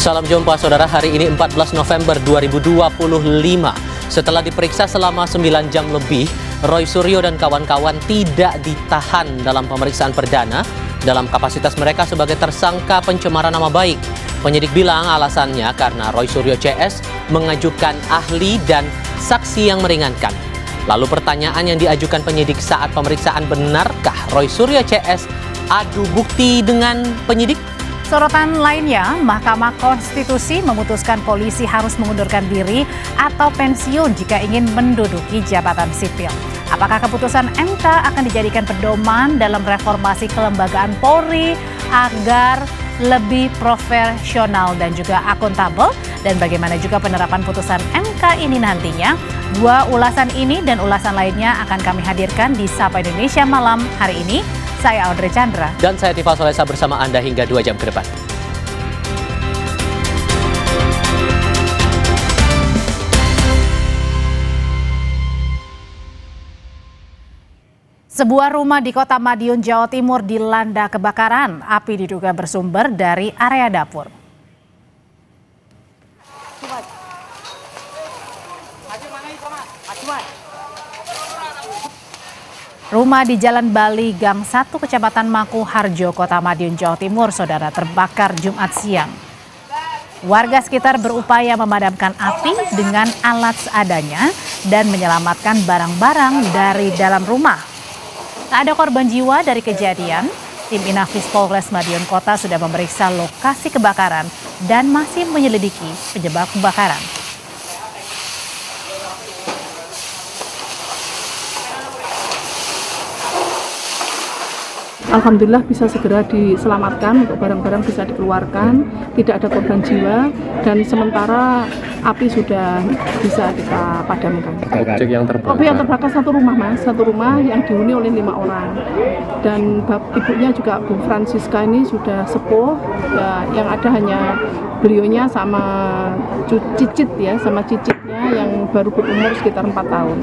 Salam jumpa saudara, hari ini 14 November 2025. Setelah diperiksa selama 9 jam lebih, Roy Suryo dan kawan-kawan tidak ditahan dalam pemeriksaan perdana dalam kapasitas mereka sebagai tersangka pencemaran nama baik. Penyidik bilang alasannya karena Roy Suryo CS mengajukan ahli dan saksi yang meringankan. Lalu pertanyaan yang diajukan penyidik saat pemeriksaan, benarkah Roy Suryo CS adu bukti dengan penyidik? Sorotan lainnya, Mahkamah Konstitusi memutuskan polisi harus mengundurkan diri atau pensiun jika ingin menduduki jabatan sipil. Apakah keputusan MK akan dijadikan pedoman dalam reformasi kelembagaan Polri agar lebih profesional dan juga akuntabel? Dan bagaimana juga penerapan putusan MK ini nantinya? Dua ulasan ini dan ulasan lainnya akan kami hadirkan di Sapa Indonesia Malam hari ini. Saya Audrey Chandra. Dan saya Tifa Solesa bersama Anda hingga 2 jam ke depan. Sebuah rumah di Kota Madiun, Jawa Timur dilanda kebakaran. Api diduga bersumber dari area dapur. Rumah di Jalan Bali, Gang 1, Kecamatan Maku Harjo, Kota Madiun, Jawa Timur, saudara, terbakar Jumat siang. Warga sekitar berupaya memadamkan api dengan alat seadanya dan menyelamatkan barang-barang dari dalam rumah. Tak ada korban jiwa dari kejadian. Tim Inafis Polres Madiun Kota sudah memeriksa lokasi kebakaran dan masih menyelidiki penyebab kebakaran. Alhamdulillah bisa segera diselamatkan, untuk barang-barang bisa dikeluarkan, tidak ada korban jiwa, dan sementara api sudah bisa kita padamkan. Objek yang terbakar satu rumah, Mas, satu rumah yang dihuni oleh 5 orang. Dan ibunya juga Bu Francisca ini sudah sepuh, ya, yang ada hanya beliaunya sama cicit ya, sama cicitnya yang baru berumur sekitar 4 tahun.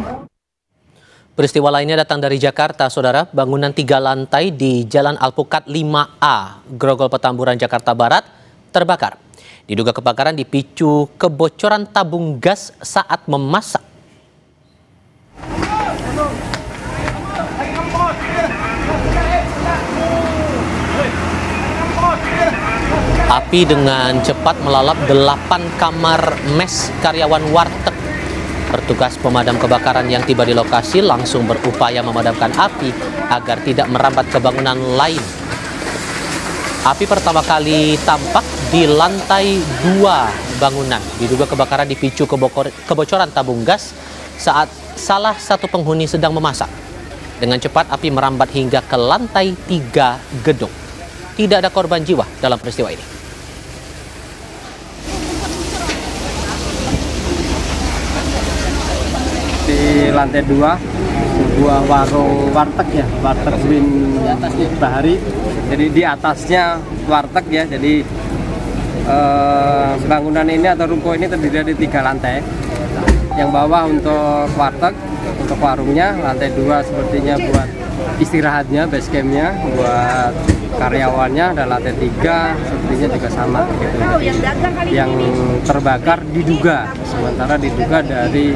Peristiwa lainnya datang dari Jakarta, saudara. Bangunan 3 lantai di Jalan Alpukat 5A, Grogol Petamburan, Jakarta Barat, terbakar. Diduga kebakaran dipicu kebocoran tabung gas saat memasak. Api dengan cepat melalap 8 kamar mes karyawan warteg. Petugas pemadam kebakaran yang tiba di lokasi langsung berupaya memadamkan api agar tidak merambat ke bangunan lain. Api pertama kali tampak di lantai 2 bangunan. Diduga kebakaran dipicu kebocoran tabung gas saat salah satu penghuni sedang memasak. Dengan cepat api merambat hingga ke lantai 3 gedung. Tidak ada korban jiwa dalam peristiwa ini. Di lantai 2 sebuah warung warteg ya, warteg bin Bahari. Jadi di atasnya warteg ya, jadi bangunan ini atau ruko ini terdiri dari 3 lantai. Yang bawah untuk warteg, untuk warungnya, lantai 2 sepertinya buat istirahatnya, base campnya, buat karyawannya, dan lantai 3 sepertinya juga sama gitu. Yang terbakar diduga, sementara diduga dari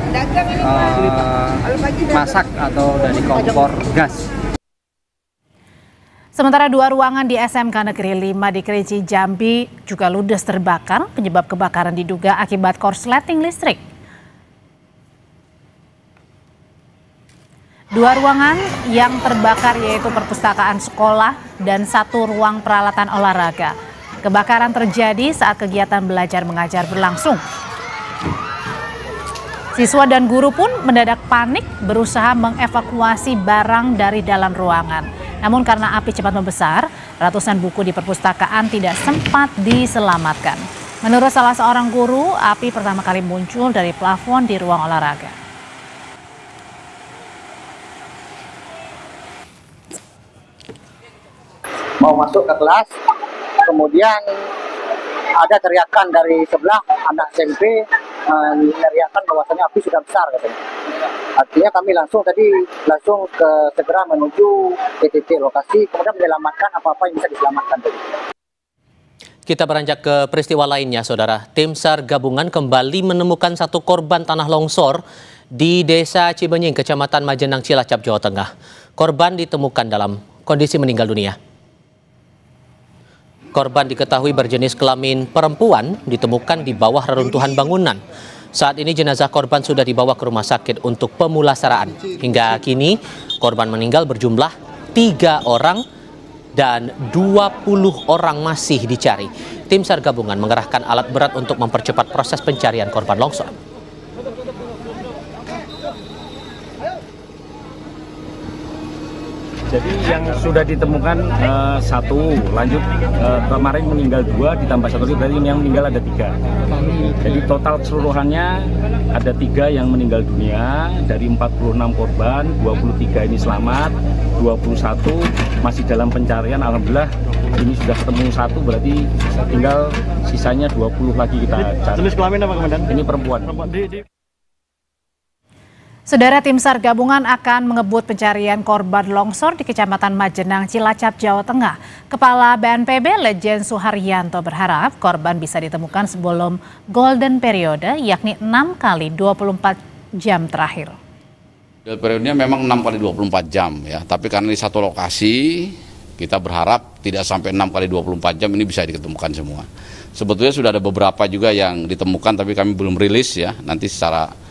masak atau dari kompor gas. Sementara 2 ruangan di SMK Negeri 5 di Kerinci, Jambi juga ludes terbakar. Penyebab kebakaran diduga akibat korsleting listrik. 2 ruangan yang terbakar yaitu perpustakaan sekolah dan 1 ruang peralatan olahraga. Kebakaran terjadi saat kegiatan belajar mengajar berlangsung. Siswa dan guru pun mendadak panik berusaha mengevakuasi barang dari dalam ruangan. Namun karena api cepat membesar, ratusan buku di perpustakaan tidak sempat diselamatkan. Menurut salah seorang guru, api pertama kali muncul dari plafon di ruang olahraga. Mau masuk ke kelas, kemudian ada teriakan dari sebelah anak SMP, meneriakan bahwasannya api sudah besar katanya. Artinya kami langsung segera menuju ke titik lokasi, kemudian menyelamatkan apa-apa yang bisa diselamatkan tadi. Kita beranjak ke peristiwa lainnya, Saudara. Tim SAR gabungan kembali menemukan satu korban tanah longsor di Desa Cibenying, Kecamatan Majenang, Cilacap, Jawa Tengah. Korban ditemukan dalam kondisi meninggal dunia. Korban diketahui berjenis kelamin perempuan, ditemukan di bawah reruntuhan bangunan. Saat ini jenazah korban sudah dibawa ke rumah sakit untuk pemulasaraan. Hingga kini korban meninggal berjumlah 3 orang dan 20 orang masih dicari. Tim SAR gabungan mengerahkan alat berat untuk mempercepat proses pencarian korban longsor. Jadi yang sudah ditemukan satu, lanjut kemarin meninggal 2, ditambah 1 berarti yang meninggal ada 3. Jadi total keseluruhannya ada 3 yang meninggal dunia, dari 46 korban, 23 ini selamat, 21 masih dalam pencarian. Alhamdulillah ini sudah ketemu 1, berarti tinggal sisanya 20 lagi kita cari. Jenis kelamin apa, Komandan? Ini perempuan. Saudara, tim SAR gabungan akan mengebut pencarian korban longsor di Kecamatan Majenang, Cilacap, Jawa Tengah. Kepala BNPB Lejen Suharyanto berharap korban bisa ditemukan sebelum golden periode, yakni 6 kali 24 jam terakhir. Golden periodenya memang 6 kali 24 jam ya, tapi karena di satu lokasi kita berharap tidak sampai 6 kali 24 jam ini bisa diketemukan semua. Sebetulnya sudah ada beberapa juga yang ditemukan tapi kami belum rilis ya, nanti secara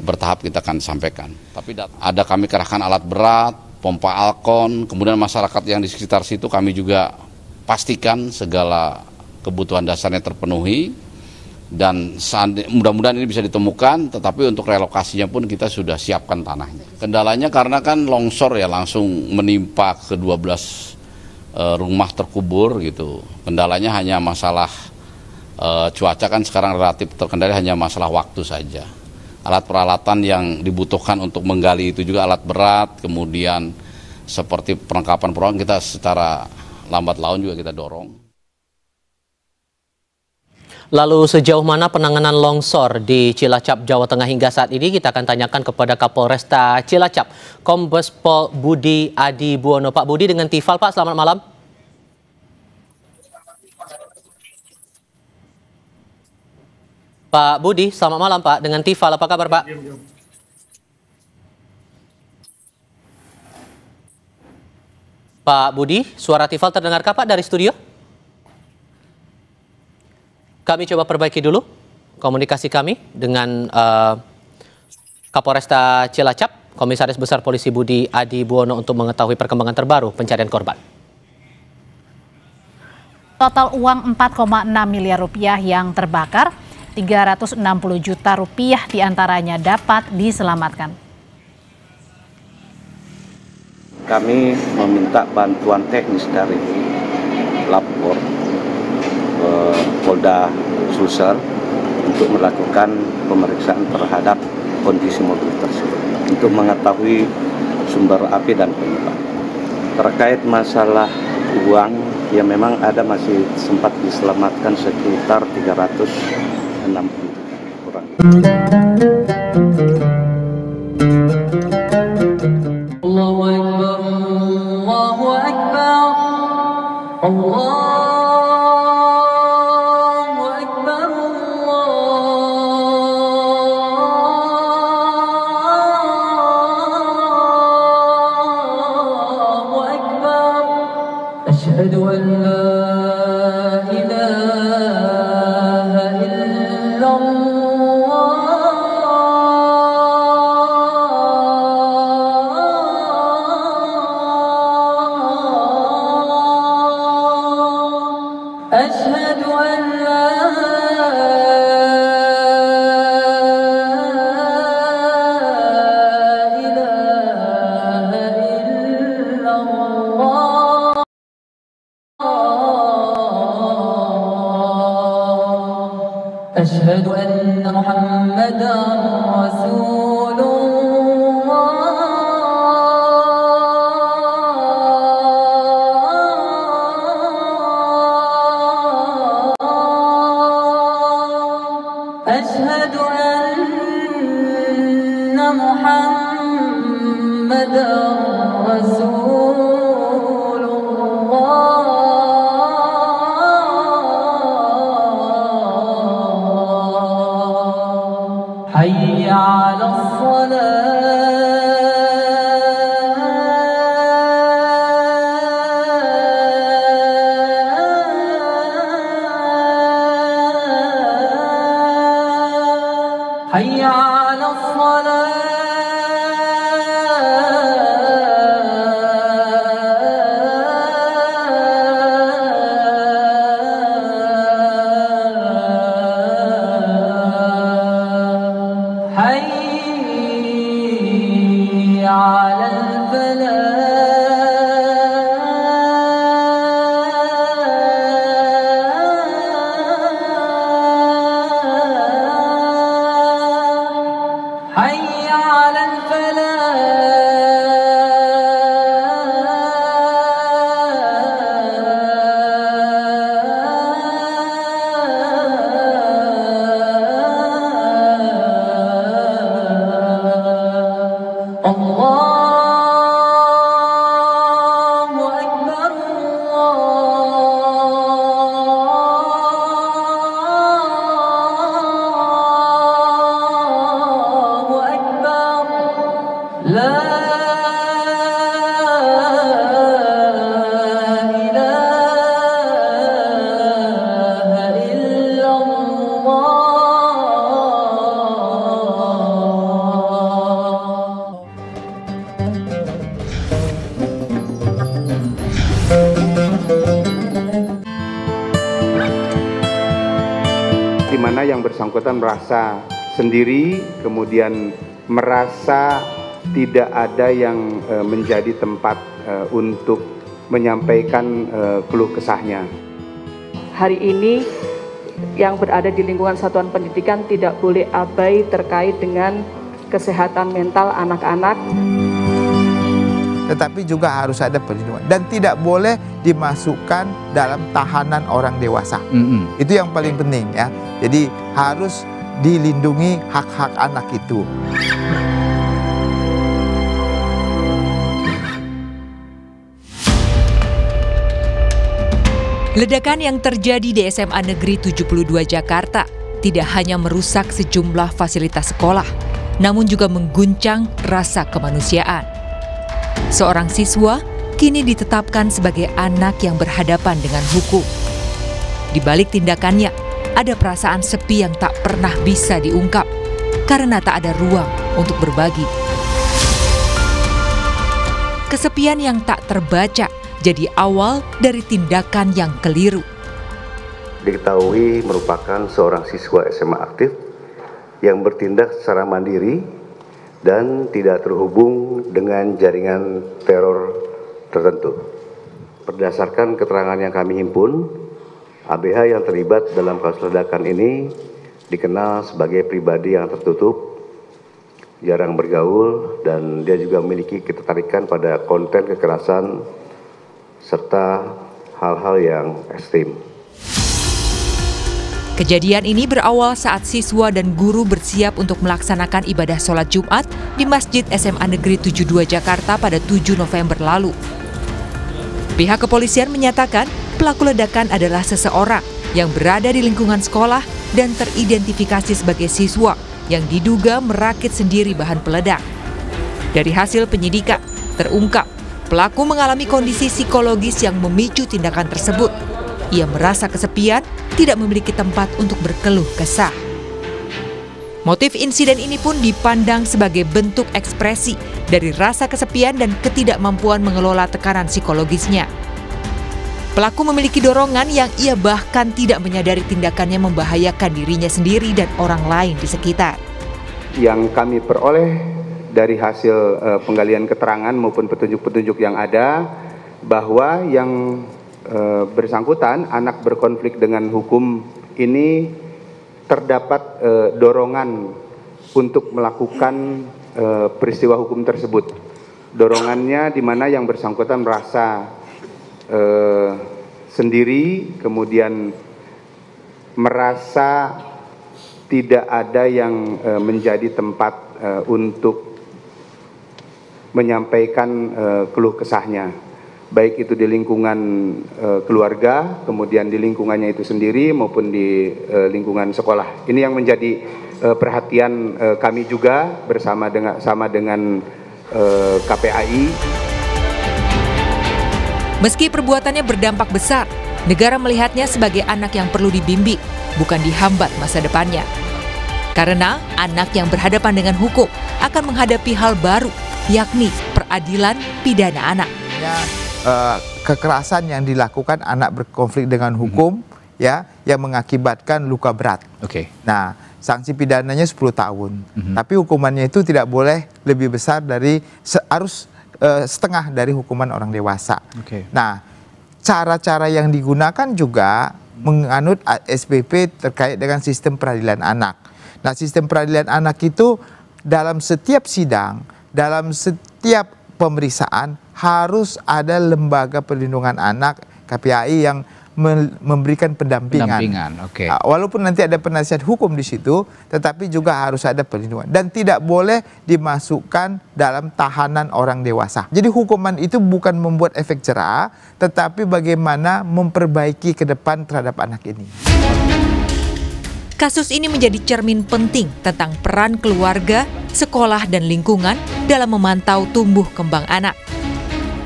bertahap kita akan sampaikan. Tapi ada kami kerahkan alat berat, pompa alkon, kemudian masyarakat yang di sekitar situ kami juga pastikan segala kebutuhan dasarnya terpenuhi dan mudah-mudahan ini bisa ditemukan, tetapi untuk relokasinya pun kita sudah siapkan tanahnya. Kendalanya karena kan longsor ya langsung menimpa ke 12 rumah terkubur gitu. Kendalanya hanya masalah cuaca kan sekarang relatif terkendali, hanya masalah waktu saja. Alat peralatan yang dibutuhkan untuk menggali itu juga alat berat, kemudian seperti perlengkapan peralatan kita secara lambat laun juga kita dorong. Lalu sejauh mana penanganan longsor di Cilacap, Jawa Tengah hingga saat ini? Kita akan tanyakan kepada Kapolresta Cilacap, Kombes Pol Budi Adi Buwono. Pak Budi dengan Tifal, Pak, selamat malam. Pak Budi, selamat malam Pak, dengan Tifal, apa kabar Pak? Pak Budi, suara Tifal terdengarkah Pak dari studio? Kami coba perbaiki dulu komunikasi kami dengan Kapolresta Cilacap, Komisaris Besar Polisi Budi Adi Buwono untuk mengetahui perkembangan terbaru pencarian korban. Total uang 4,6 miliar rupiah yang terbakar, 360 juta rupiah diantaranya dapat diselamatkan. Kami meminta bantuan teknis dari lapor Polda Sulsel untuk melakukan pemeriksaan terhadap kondisi mobil tersebut untuk mengetahui sumber api dan penyebab. Terkait masalah uang, ya memang ada masih sempat diselamatkan sekitar 360 kurang. Allahu Akbar, Allahu Akbar, Allahu Akbar, Allahu Akbar. Asyhadu an la أشهد أن لا إله إلا الله أشهد أن محمدا رسول أشهد أن محمدا رسول الله حي على الصلاة حي على الفلاح حي على الفلاح الله أكبر الله أكبر لا إله إلا الله. Di mana yang bersangkutan merasa sendiri, kemudian merasa tidak ada yang menjadi tempat untuk menyampaikan keluh kesahnya. Hari ini yang berada di lingkungan satuan pendidikan tidak boleh abai terkait dengan kesehatan mental anak-anak. Tetapi juga harus ada perlindungan dan tidak boleh dimasukkan dalam tahanan orang dewasa. Itu yang paling penting ya. Jadi harus dilindungi hak-hak anak itu. Ledakan yang terjadi di SMA Negeri 72 Jakarta tidak hanya merusak sejumlah fasilitas sekolah, namun juga mengguncang rasa kemanusiaan. Seorang siswa kini ditetapkan sebagai anak yang berhadapan dengan hukum. Di balik tindakannya, ada perasaan sepi yang tak pernah bisa diungkap karena tak ada ruang untuk berbagi. Kesepian yang tak terbaca jadi awal dari tindakan yang keliru. Diketahui merupakan seorang siswa SMA aktif yang bertindak secara mandiri dan tidak terhubung dengan jaringan teror tertentu. Berdasarkan keterangan yang kami himpun, ABH yang terlibat dalam kasus ledakan ini dikenal sebagai pribadi yang tertutup, jarang bergaul, dan dia juga memiliki ketertarikan pada konten kekerasan serta hal-hal yang ekstrim. Kejadian ini berawal saat siswa dan guru bersiap untuk melaksanakan ibadah sholat Jumat di Masjid SMA Negeri 72 Jakarta pada 7 November lalu. Pihak kepolisian menyatakan pelaku ledakan adalah seseorang yang berada di lingkungan sekolah dan teridentifikasi sebagai siswa yang diduga merakit sendiri bahan peledak. Dari hasil penyidikan, terungkap pelaku mengalami kondisi psikologis yang memicu tindakan tersebut. Ia merasa kesepian, tidak memiliki tempat untuk berkeluh kesah. Motif insiden ini pun dipandang sebagai bentuk ekspresi dari rasa kesepian dan ketidakmampuan mengelola tekanan psikologisnya. Pelaku memiliki dorongan yang ia bahkan tidak menyadari tindakannya membahayakan dirinya sendiri dan orang lain di sekitar. Yang kami peroleh dari hasil penggalian keterangan maupun petunjuk-petunjuk yang ada, bahwa yang bersangkutan, anak berkonflik dengan hukum ini, terdapat dorongan untuk melakukan peristiwa hukum tersebut. Dorongannya di mana yang bersangkutan merasa sendiri, kemudian merasa tidak ada yang menjadi tempat untuk menyampaikan keluh kesahnya, baik itu di lingkungan keluarga, kemudian di lingkungannya itu sendiri maupun di lingkungan sekolah. Ini yang menjadi perhatian kami juga bersama dengan KPAI. Meski perbuatannya berdampak besar, negara melihatnya sebagai anak yang perlu dibimbing, bukan dihambat masa depannya. Karena anak yang berhadapan dengan hukum akan menghadapi hal baru, yakni peradilan pidana anak. Kekerasan yang dilakukan anak berkonflik dengan hukum ya yang mengakibatkan luka berat. Nah, sanksi pidananya 10 tahun. Tapi hukumannya itu tidak boleh lebih besar dari harus setengah dari hukuman orang dewasa. Nah, cara-cara yang digunakan juga menganut SPP terkait dengan sistem peradilan anak. Nah, sistem peradilan anak itu dalam setiap sidang, dalam setiap pemeriksaan harus ada lembaga perlindungan anak KPAI yang memberikan pendampingan. Walaupun nanti ada penasihat hukum di situ, tetapi juga harus ada perlindungan dan tidak boleh dimasukkan dalam tahanan orang dewasa. Jadi hukuman itu bukan membuat efek jera, tetapi bagaimana memperbaiki ke depan terhadap anak ini. Kasus ini menjadi cermin penting tentang peran keluarga, sekolah, dan lingkungan dalam memantau tumbuh kembang anak.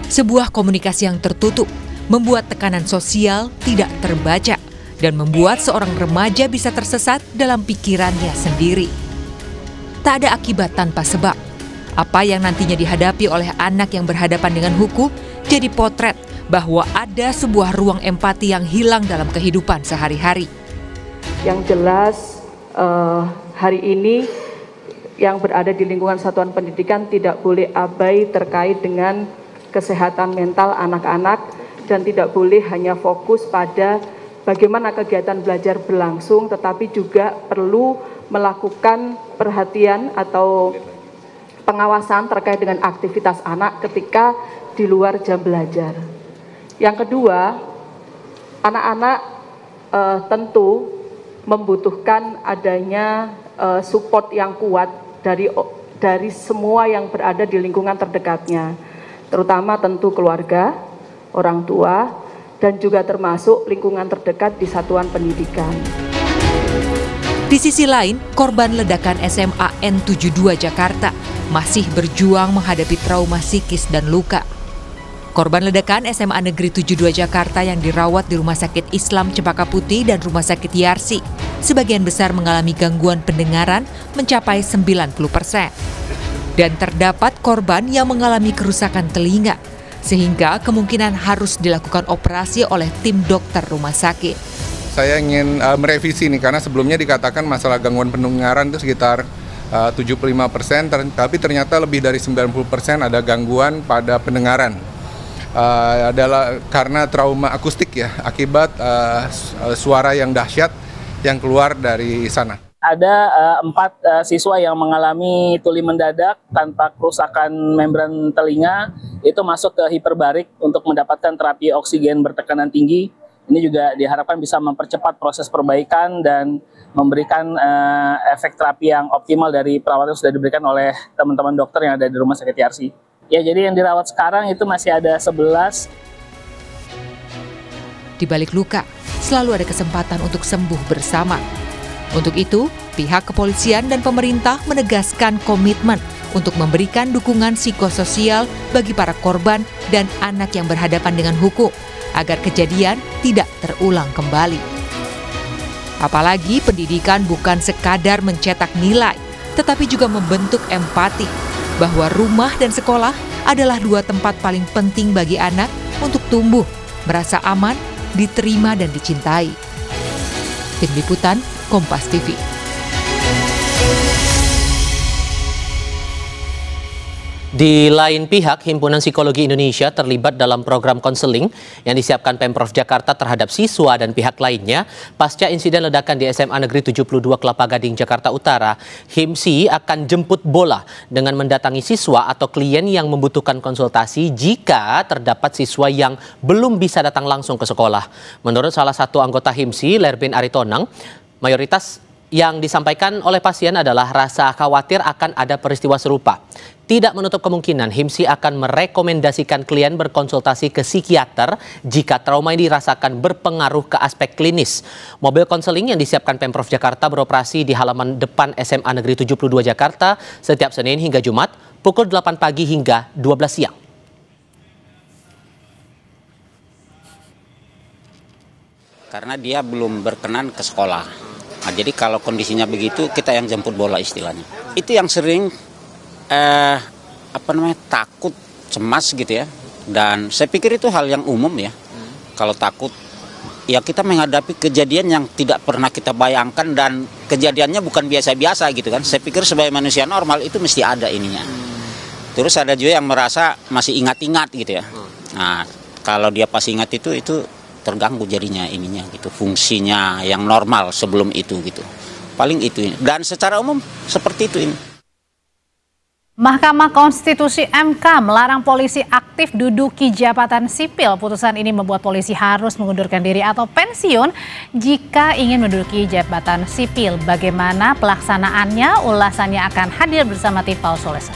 Sebuah komunikasi yang tertutup membuat tekanan sosial tidak terbaca dan membuat seorang remaja bisa tersesat dalam pikirannya sendiri. Tak ada akibat tanpa sebab. Apa yang nantinya dihadapi oleh anak yang berhadapan dengan hukum jadi potret bahwa ada sebuah ruang empati yang hilang dalam kehidupan sehari-hari. Yang jelas hari ini yang berada di lingkungan satuan pendidikan tidak boleh abai terkait dengan kesehatan mental anak-anak dan tidak boleh hanya fokus pada bagaimana kegiatan belajar berlangsung, tetapi juga perlu melakukan perhatian atau pengawasan terkait dengan aktivitas anak ketika di luar jam belajar. Yang kedua, anak-anak tentu membutuhkan adanya support yang kuat dari semua yang berada di lingkungan terdekatnya, terutama tentu keluarga, orang tua, dan juga termasuk lingkungan terdekat di satuan pendidikan. Di sisi lain, korban ledakan SMA N72 Jakarta masih berjuang menghadapi trauma psikis dan luka. Korban ledakan SMA Negeri 72 Jakarta yang dirawat di Rumah Sakit Islam Cempaka Putih dan Rumah Sakit Yarsi, sebagian besar mengalami gangguan pendengaran mencapai 90%. Dan terdapat korban yang mengalami kerusakan telinga, sehingga kemungkinan harus dilakukan operasi oleh tim dokter rumah sakit. Saya ingin merevisi nih, karena sebelumnya dikatakan masalah gangguan pendengaran itu sekitar 75%, tapi ternyata lebih dari 90% ada gangguan pada pendengaran. Adalah karena trauma akustik ya, akibat suara yang dahsyat yang keluar dari sana. Ada 4 siswa yang mengalami tuli mendadak tanpa kerusakan membran telinga, itu masuk ke hiperbarik untuk mendapatkan terapi oksigen bertekanan tinggi. Ini juga diharapkan bisa mempercepat proses perbaikan dan memberikan efek terapi yang optimal dari perawatan yang sudah diberikan oleh teman-teman dokter yang ada di Rumah Sakit Yarsi. Ya, jadi yang dirawat sekarang itu masih ada 11. Di balik luka, selalu ada kesempatan untuk sembuh bersama. Untuk itu, pihak kepolisian dan pemerintah menegaskan komitmen untuk memberikan dukungan psikososial bagi para korban dan anak yang berhadapan dengan hukum, agar kejadian tidak terulang kembali. Apalagi pendidikan bukan sekadar mencetak nilai, tetapi juga membentuk empati, bahwa rumah dan sekolah adalah 2 tempat paling penting bagi anak untuk tumbuh, merasa aman, diterima dan dicintai. Tim Liputan, Kompas TV. Di lain pihak, Himpunan Psikologi Indonesia terlibat dalam program konseling yang disiapkan Pemprov Jakarta terhadap siswa dan pihak lainnya pasca insiden ledakan di SMA Negeri 72 Kelapa Gading, Jakarta Utara. HIMSI akan jemput bola dengan mendatangi siswa atau klien yang membutuhkan konsultasi jika terdapat siswa yang belum bisa datang langsung ke sekolah. Menurut salah satu anggota HIMSI, Lerbin Aritonang, mayoritas yang disampaikan oleh pasien adalah rasa khawatir akan ada peristiwa serupa. Tidak menutup kemungkinan HIMSI akan merekomendasikan klien berkonsultasi ke psikiater jika trauma ini dirasakan berpengaruh ke aspek klinis. Mobil konseling yang disiapkan Pemprov Jakarta beroperasi di halaman depan SMA Negeri 72 Jakarta setiap Senin hingga Jumat pukul 8 pagi hingga 12 siang. Karena dia belum berkenan ke sekolah. Nah, jadi kalau kondisinya begitu, kita yang jemput bola istilahnya. Itu yang sering takut, cemas gitu ya. Dan saya pikir itu hal yang umum ya. Kalau takut, ya kita menghadapi kejadian yang tidak pernah kita bayangkan dan kejadiannya bukan biasa-biasa gitu kan. Saya pikir sebagai manusia normal itu mesti ada ininya. Terus ada juga yang merasa masih ingat-ingat gitu ya. Nah, kalau dia pas ingat itu terganggu jadinya ininya gitu, fungsinya yang normal sebelum itu gitu. Paling itu. Dan secara umum seperti itu ini. Mahkamah Konstitusi MK melarang polisi aktif duduki jabatan sipil. Putusan ini membuat polisi harus mengundurkan diri atau pensiun jika ingin menduduki jabatan sipil. Bagaimana pelaksanaannya? Ulasannya akan hadir bersama Tifal Solesa.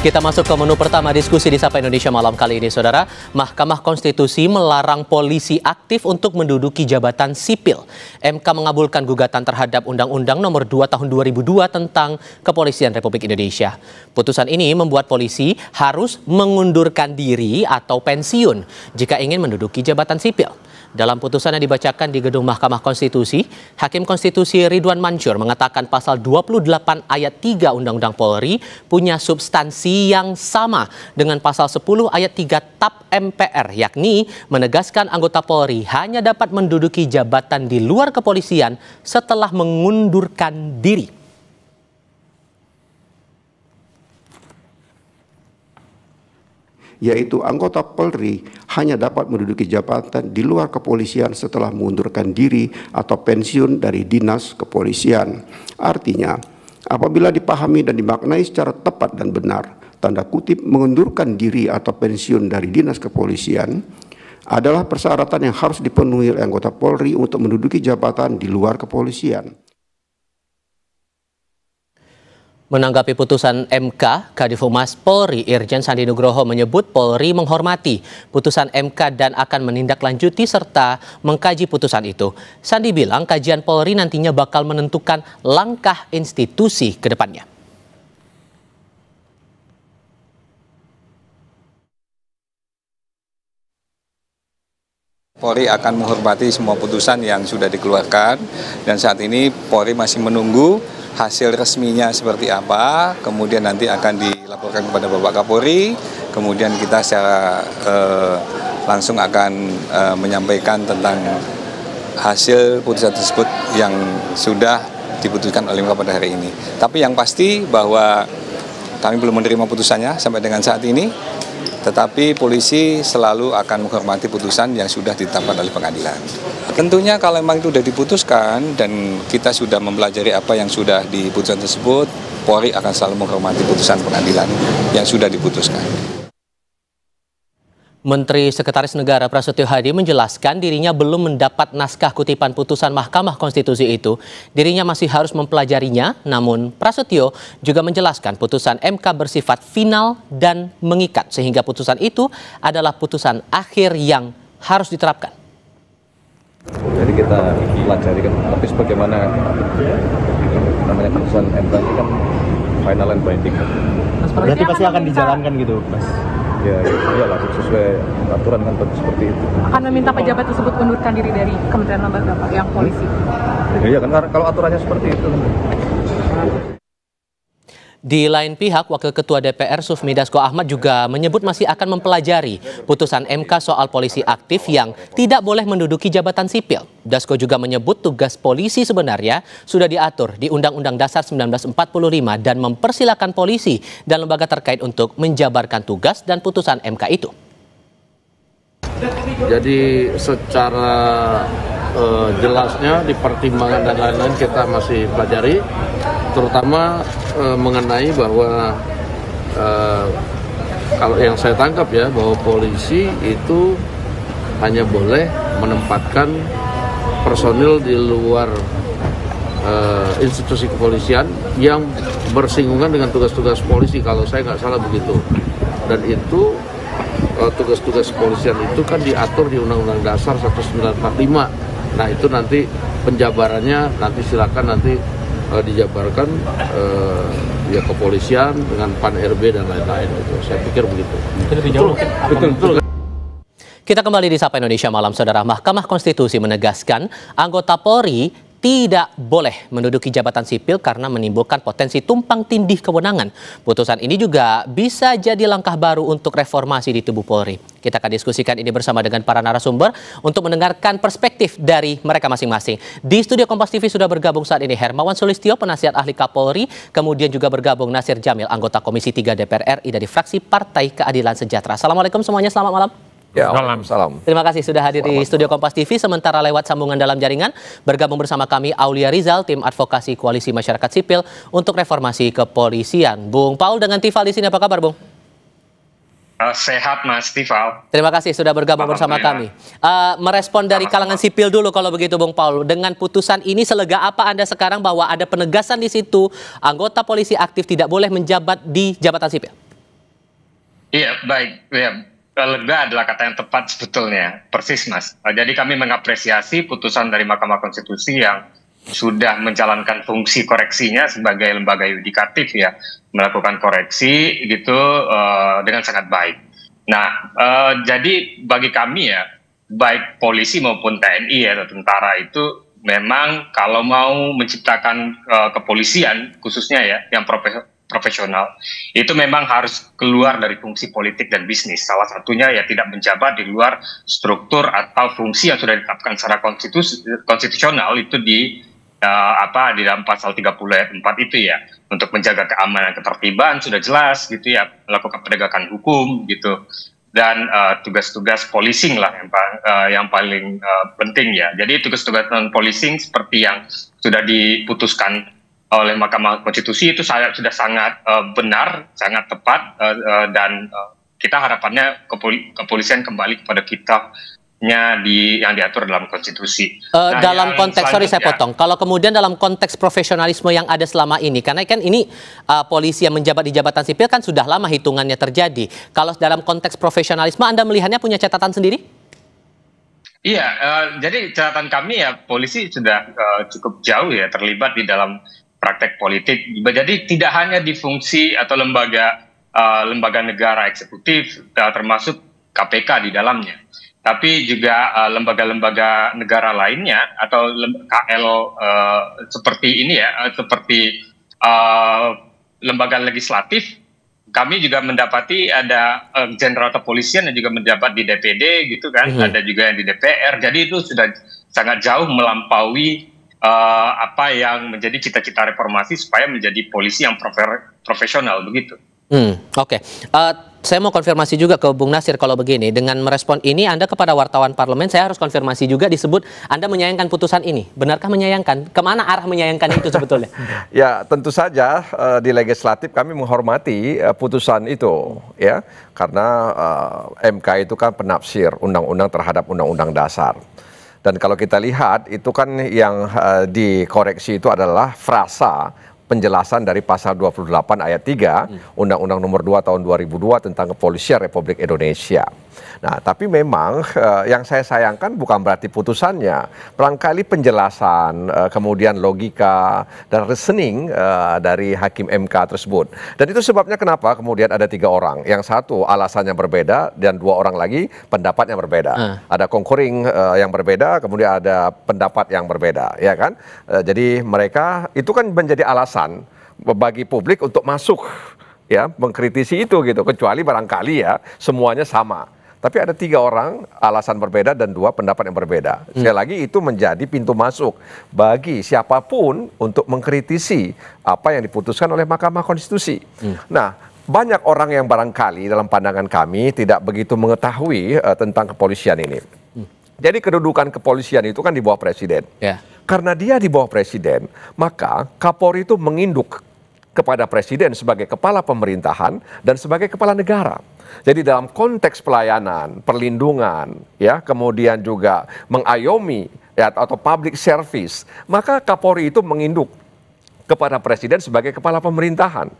Kita masuk ke menu pertama diskusi di Sapa Indonesia malam kali ini, Saudara. Mahkamah Konstitusi melarang polisi aktif untuk menduduki jabatan sipil. MK mengabulkan gugatan terhadap Undang-Undang Nomor 2 Tahun 2002 tentang Kepolisian Republik Indonesia. Putusan ini membuat polisi harus mengundurkan diri atau pensiun jika ingin menduduki jabatan sipil. Dalam putusan yang dibacakan di Gedung Mahkamah Konstitusi, Hakim Konstitusi Ridwan Mansur mengatakan pasal 28 ayat 3 Undang-Undang Polri punya substansi yang sama dengan pasal 10 ayat 3 TAP MPR, yakni menegaskan anggota Polri hanya dapat menduduki jabatan di luar kepolisian setelah mengundurkan diri. Yaitu anggota Polri hanya dapat menduduki jabatan di luar kepolisian setelah mengundurkan diri atau pensiun dari dinas kepolisian. Artinya, apabila dipahami dan dimaknai secara tepat dan benar, tanda kutip mengundurkan diri atau pensiun dari dinas kepolisian adalah persyaratan yang harus dipenuhi oleh anggota Polri untuk menduduki jabatan di luar kepolisian. Menanggapi putusan MK, Kadif Humas Polri Irjen Sandi Nugroho menyebut Polri menghormati putusan MK dan akan menindaklanjuti serta mengkaji putusan itu. Sandi bilang kajian Polri nantinya bakal menentukan langkah institusi ke depannya. Polri akan menghormati semua putusan yang sudah dikeluarkan dan saat ini Polri masih menunggu hasil resminya seperti apa, kemudian nanti akan dilaporkan kepada Bapak Kapolri, kemudian kita secara langsung akan menyampaikan tentang hasil putusan tersebut yang sudah diputuskan oleh MK pada hari ini. Tapi yang pasti bahwa kami belum menerima putusannya sampai dengan saat ini, tetapi polisi selalu akan menghormati putusan yang sudah ditetapkan oleh pengadilan. Tentunya kalau memang itu sudah diputuskan dan kita sudah mempelajari apa yang sudah diputuskan tersebut, Polri akan selalu menghormati putusan pengadilan yang sudah diputuskan. Menteri Sekretaris Negara Prasetyo Hadi menjelaskan dirinya belum mendapat naskah kutipan putusan Mahkamah Konstitusi itu. Dirinya masih harus mempelajarinya, namun Prasetyo juga menjelaskan putusan MK bersifat final dan mengikat, sehingga putusan itu adalah putusan akhir yang harus diterapkan. Jadi kita pelajari kan, tapi sebagaimana namanya putusan MK itu kan final and binding. Berarti pasti akan dijalankan gitu, Mas? Ya, iyalah sesuai aturan kan seperti itu. Akan meminta pejabat tersebut mengundurkan diri dari kementerian lembaga Pak yang polisi. Iya kan kalau aturannya seperti itu. Di lain pihak, Wakil Ketua DPR Sufmi Dasko Ahmad juga menyebut masih akan mempelajari putusan MK soal polisi aktif yang tidak boleh menduduki jabatan sipil. Dasko juga menyebut tugas polisi sebenarnya sudah diatur di Undang-Undang Dasar 1945 dan mempersilakan polisi dan lembaga terkait untuk menjabarkan tugas dan putusan MK itu. Jadi secara jelasnya di pertimbangan dan lain-lain kita masih pelajari, terutama mengenai bahwa kalau yang saya tangkap ya, bahwa polisi itu hanya boleh menempatkan personil di luar institusi kepolisian yang bersinggungan dengan tugas-tugas polisi, kalau saya nggak salah begitu. Dan itu tugas-tugas kepolisian itu kan diatur di Undang-Undang Dasar 1945. Nah itu nanti penjabarannya nanti silakan dijabarkan ya kepolisian dengan Pan RB dan lain-lain itu. Saya pikir begitu. Betul. Kita kembali di Sapa Indonesia Malam, Saudara. Mahkamah Konstitusi menegaskan anggota Polri tidak boleh menduduki jabatan sipil karena menimbulkan potensi tumpang tindih kewenangan. Putusan ini juga bisa jadi langkah baru untuk reformasi di tubuh Polri. Kita akan diskusikan ini bersama dengan para narasumber untuk mendengarkan perspektif dari mereka masing-masing. Di studio Kompas TV sudah bergabung saat ini Hermawan Sulistyo, penasihat ahli Kapolri, kemudian juga bergabung Nasir Jamil, anggota Komisi 3 DPR RI dari fraksi Partai Keadilan Sejahtera. Assalamualaikum semuanya, selamat malam. Ya, salam. Terima kasih sudah hadir di studio Kompas TV. Sementara lewat sambungan dalam jaringan, bergabung bersama kami Aulia Rizal, tim advokasi Koalisi Masyarakat Sipil untuk Reformasi Kepolisian. Bung Paul dengan Tifal di sini, apa kabar, Bung? Sehat, Mas Tifal. Terima kasih sudah bergabung bersama kami. Merespon dari kalangan sipil dulu kalau begitu, Bung Paul. Dengan putusan ini, selega apa Anda sekarang bahwa ada penegasan di situ, anggota polisi aktif tidak boleh menjabat di jabatan sipil? Iya, baik. Ya. Lega adalah kata yang tepat sebetulnya, persis Mas. Jadi kami mengapresiasi putusan dari Mahkamah Konstitusi yang sudah menjalankan fungsi koreksinya sebagai lembaga yudikatif ya, melakukan koreksi gitu dengan sangat baik. Nah, jadi bagi kami ya, baik polisi maupun TNI atau tentara itu memang kalau mau menciptakan kepolisian khususnya ya, yang profesional, itu memang harus keluar dari fungsi politik dan bisnis. Salah satunya ya tidak menjabat di luar struktur atau fungsi yang sudah ditetapkan secara konstitusional itu di dalam pasal 34 itu ya, untuk menjaga keamanan ketertiban sudah jelas gitu ya, melakukan penegakan hukum gitu, dan tugas-tugas policing lah yang paling penting ya. Jadi tugas-tugas non policing seperti yang sudah diputuskan oleh Mahkamah Konstitusi itu sudah sangat benar, sangat tepat, dan kita harapannya kepolisian kembali kepada kitabnya yang diatur dalam konstitusi. Dalam konteks, sorry saya potong, kalau kemudian dalam konteks profesionalisme yang ada selama ini, karena kan ini polisi yang menjabat di jabatan sipil kan sudah lama hitungannya terjadi. Kalau dalam konteks profesionalisme Anda melihatnya punya catatan sendiri? Iya, jadi catatan kami ya, polisi sudah cukup jauh ya terlibat di dalam praktek politik. Jadi tidak hanya di fungsi atau lembaga negara eksekutif, termasuk KPK di dalamnya, tapi juga lembaga-lembaga negara lainnya atau KL seperti ini ya, seperti lembaga legislatif. Kami juga mendapati ada jenderal kepolisian yang juga menjabat di DPD gitu kan, ada juga yang di DPR. Jadi itu sudah sangat jauh melampaui apa yang menjadi cita-cita reformasi supaya menjadi polisi yang profesional begitu. Oke. Saya mau konfirmasi juga ke Bung Nasir kalau begini, dengan merespon ini Anda kepada wartawan parlemen, saya harus konfirmasi juga, disebut Anda menyayangkan putusan ini. Benarkah menyayangkan? Kemana arah menyayangkan itu sebetulnya? Ya, tentu saja di legislatif kami menghormati putusan itu ya, karena MK itu kan penafsir undang-undang terhadap undang-undang dasar. Dan kalau kita lihat itu kan yang dikoreksi itu adalah frasa penjelasan dari pasal 28 ayat 3 Undang-Undang Nomor 2 Tahun 2002 tentang Kepolisian Republik Indonesia. Nah, tapi memang yang saya sayangkan bukan berarti putusannya, barangkali penjelasan, kemudian logika dan reasoning dari hakim MK tersebut. Dan itu sebabnya kenapa kemudian ada 3 orang, yang satu alasannya berbeda dan 2 orang lagi pendapatnya berbeda. Ada concurring yang berbeda, kemudian ada pendapat yang berbeda, ya kan? Jadi mereka itu kan menjadi alasan bagi publik untuk masuk ya, mengkritisi itu gitu, kecuali barangkali ya semuanya sama. Tapi ada 3 orang alasan berbeda dan 2 pendapat yang berbeda. Sekali lagi itu menjadi pintu masuk bagi siapapun untuk mengkritisi apa yang diputuskan oleh Mahkamah Konstitusi. Nah, banyak orang yang barangkali dalam pandangan kami tidak begitu mengetahui tentang kepolisian ini. Jadi kedudukan kepolisian itu kan di bawah presiden. Karena dia di bawah presiden, maka Kapolri itu menginduk kepada presiden sebagai kepala pemerintahan dan sebagai kepala negara. Jadi dalam konteks pelayanan, perlindungan, ya, kemudian juga mengayomi ya, atau public service, maka Kapolri itu menginduk kepada presiden sebagai kepala pemerintahan.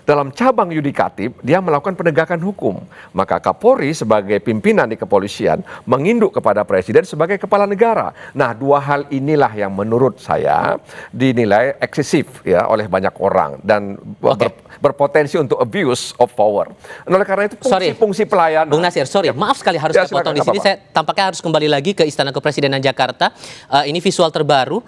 Dalam cabang yudikatif, dia melakukan penegakan hukum. Maka Kapolri sebagai pimpinan di kepolisian menginduk kepada presiden sebagai kepala negara. Nah, dua hal inilah yang menurut saya dinilai eksesif ya oleh banyak orang dan berpotensi untuk abuse of power. Nah, oleh karena itu fungsi pelayanan. Bung Nasir, maaf sekali harus saya potong di sini. Saya tampaknya harus kembali lagi ke Istana Kepresidenan Jakarta. Ini visual terbaru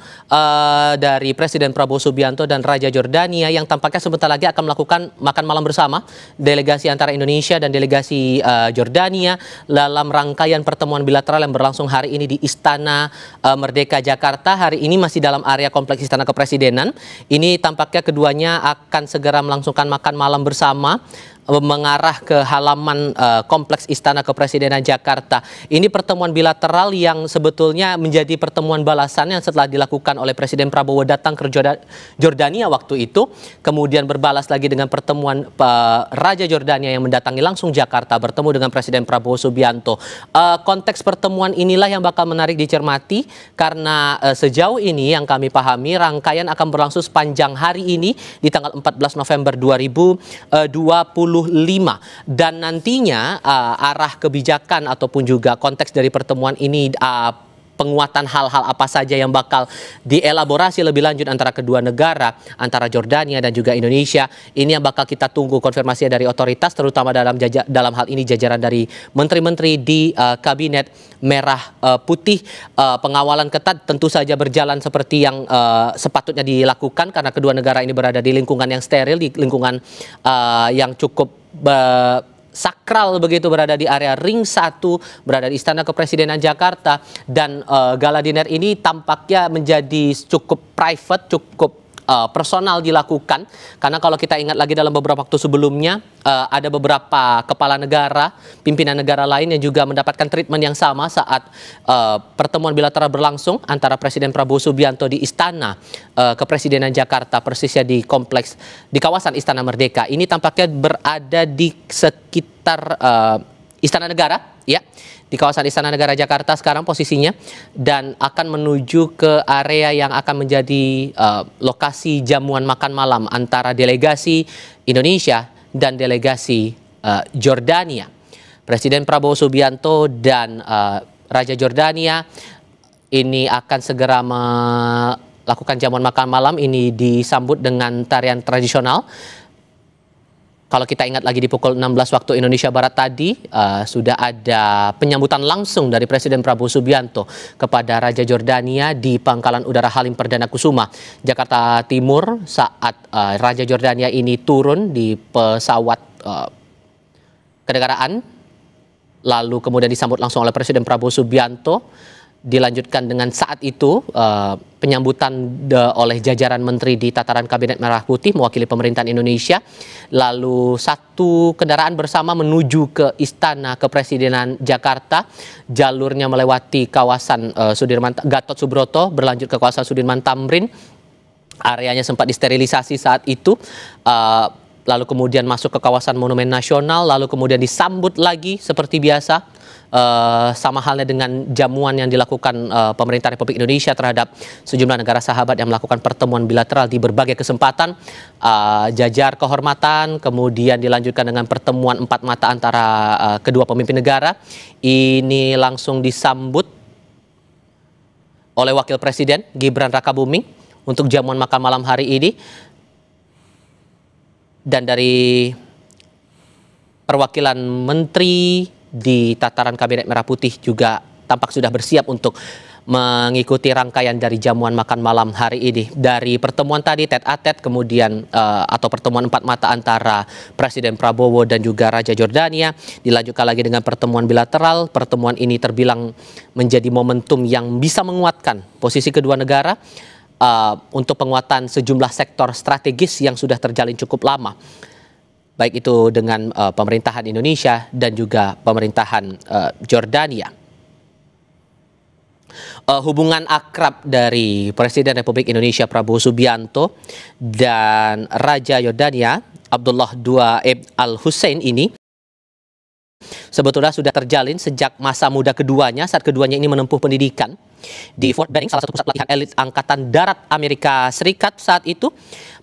dari Presiden Prabowo Subianto dan Raja Jordania yang tampaknya sebentar lagi akan melakukan makan malam bersama delegasi antara Indonesia dan delegasi Jordania dalam rangkaian pertemuan bilateral yang berlangsung hari ini di Istana Merdeka Jakarta. Hari ini masih dalam area kompleks Istana Kepresidenan. Ini tampaknya keduanya akan segera melangsungkan makan malam bersama mengarah ke halaman kompleks Istana Kepresidenan Jakarta. Ini pertemuan bilateral yang sebetulnya menjadi pertemuan balasan yang setelah dilakukan oleh Presiden Prabowo datang ke Jordania waktu itu, kemudian berbalas lagi dengan pertemuan Raja Jordania yang mendatangi langsung Jakarta bertemu dengan Presiden Prabowo Subianto. Konteks pertemuan inilah yang bakal menarik dicermati karena sejauh ini yang kami pahami rangkaian akan berlangsung sepanjang hari ini di tanggal 14 November 2025 dan nantinya arah kebijakan ataupun juga konteks dari pertemuan ini penguatan hal-hal apa saja yang bakal dielaborasi lebih lanjut antara kedua negara, antara Jordania dan juga Indonesia. Ini yang bakal kita tunggu konfirmasi dari otoritas, terutama dalam hal ini jajaran dari menteri-menteri di Kabinet Merah Putih. Pengawalan ketat tentu saja berjalan seperti yang sepatutnya dilakukan karena kedua negara ini berada di lingkungan yang steril, di lingkungan yang cukup sakral begitu, berada di area Ring 1, berada di Istana Kepresidenan Jakarta, dan gala dinner ini tampaknya menjadi cukup private, cukup personal dilakukan karena kalau kita ingat lagi dalam beberapa waktu sebelumnya ada beberapa kepala negara, pimpinan negara lain yang juga mendapatkan treatment yang sama saat pertemuan bilateral berlangsung antara Presiden Prabowo Subianto di Istana Kepresidenan Jakarta, persisnya di kompleks di kawasan Istana Merdeka. Ini tampaknya berada di sekitar Istana Negara, ya, di kawasan Istana Negara Jakarta sekarang posisinya, dan akan menuju ke area yang akan menjadi lokasi jamuan makan malam antara delegasi Indonesia dan delegasi Jordania. Presiden Prabowo Subianto dan Raja Jordania ini akan segera melakukan jamuan makan malam. Ini disambut dengan tarian tradisional. Kalau kita ingat lagi di pukul 16 waktu Indonesia Barat tadi, sudah ada penyambutan langsung dari Presiden Prabowo Subianto kepada Raja Jordania di Pangkalan Udara Halim Perdana Kusuma, Jakarta Timur, saat Raja Jordania ini turun di pesawat kenegaraan, lalu kemudian disambut langsung oleh Presiden Prabowo Subianto. Dilanjutkan dengan saat itu penyambutan oleh jajaran menteri di tataran Kabinet Merah Putih mewakili pemerintahan Indonesia. Lalu satu kendaraan bersama menuju ke Istana Kepresidenan Jakarta. Jalurnya melewati kawasan Gatot Subroto berlanjut ke kawasan Sudirman Tamrin. Areanya sempat disterilisasi saat itu. Lalu kemudian masuk ke kawasan Monumen Nasional, lalu kemudian disambut lagi seperti biasa. Sama halnya dengan jamuan yang dilakukan pemerintah Republik Indonesia terhadap sejumlah negara sahabat yang melakukan pertemuan bilateral di berbagai kesempatan, jajar kehormatan, kemudian dilanjutkan dengan pertemuan empat mata antara kedua pemimpin negara. Ini langsung disambut oleh Wakil Presiden Gibran Rakabuming untuk jamuan makan malam hari ini. Dan dari perwakilan menteri di tataran Kabinet Merah Putih juga tampak sudah bersiap untuk mengikuti rangkaian dari jamuan makan malam hari ini. Dari pertemuan tadi tete-a-tete, kemudian atau pertemuan empat mata antara Presiden Prabowo dan juga Raja Jordania, dilanjutkan lagi dengan pertemuan bilateral. Pertemuan ini terbilang menjadi momentum yang bisa menguatkan posisi kedua negara untuk penguatan sejumlah sektor strategis yang sudah terjalin cukup lama, baik itu dengan pemerintahan Indonesia dan juga pemerintahan Jordania. Hubungan akrab dari Presiden Republik Indonesia Prabowo Subianto dan Raja Jordania Abdullah II Al-Hussein ini sebetulnya sudah terjalin sejak masa muda keduanya, saat keduanya ini menempuh pendidikan di Fort Benning, salah satu pusat pelatihan elit Angkatan Darat Amerika Serikat saat itu.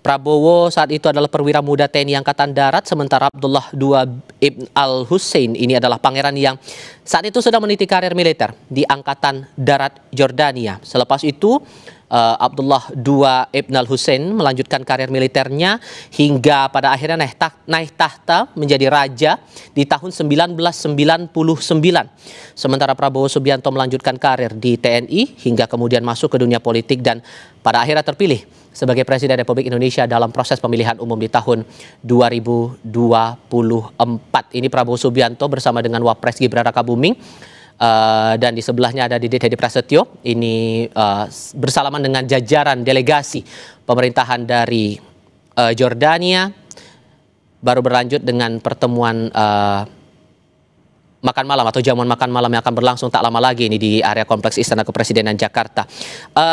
Prabowo saat itu adalah perwira muda TNI Angkatan Darat, sementara Abdullah II Ibn al-Hussein ini adalah pangeran yang saat itu sedang meniti karir militer di Angkatan Darat Jordania. Selepas itu, Abdullah II Ibn al-Hussein melanjutkan karir militernya hingga pada akhirnya naik tahta menjadi raja di tahun 1999. Sementara Prabowo Subianto melanjutkan karir di TNI hingga kemudian masuk ke dunia politik dan pada akhirnya terpilih sebagai Presiden Republik Indonesia dalam proses pemilihan umum di tahun 2024. Ini Prabowo Subianto bersama dengan Wapres Gibran Rakabuming. Dan di sebelahnya ada Didit Hedi Prasetyo, ini bersalaman dengan jajaran delegasi pemerintahan dari Jordania. Baru berlanjut dengan pertemuan makan malam atau jamuan makan malam yang akan berlangsung tak lama lagi ini di area Kompleks Istana Kepresidenan Jakarta.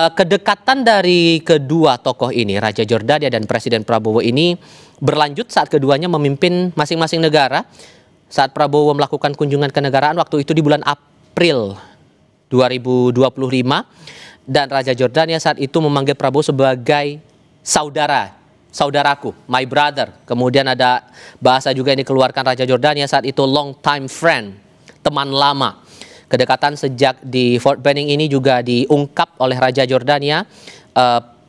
Kedekatan dari kedua tokoh ini, Raja Jordania dan Presiden Prabowo ini berlanjut saat keduanya memimpin masing-masing negara. Saat Prabowo melakukan kunjungan kenegaraan waktu itu di bulan April 2025 dan Raja Jordania saat itu memanggil Prabowo sebagai saudaraku, my brother. Kemudian ada bahasa juga yang dikeluarkan Raja Jordania saat itu, long time friend, teman lama. Kedekatan sejak di Fort Benning ini juga diungkap oleh Raja Jordania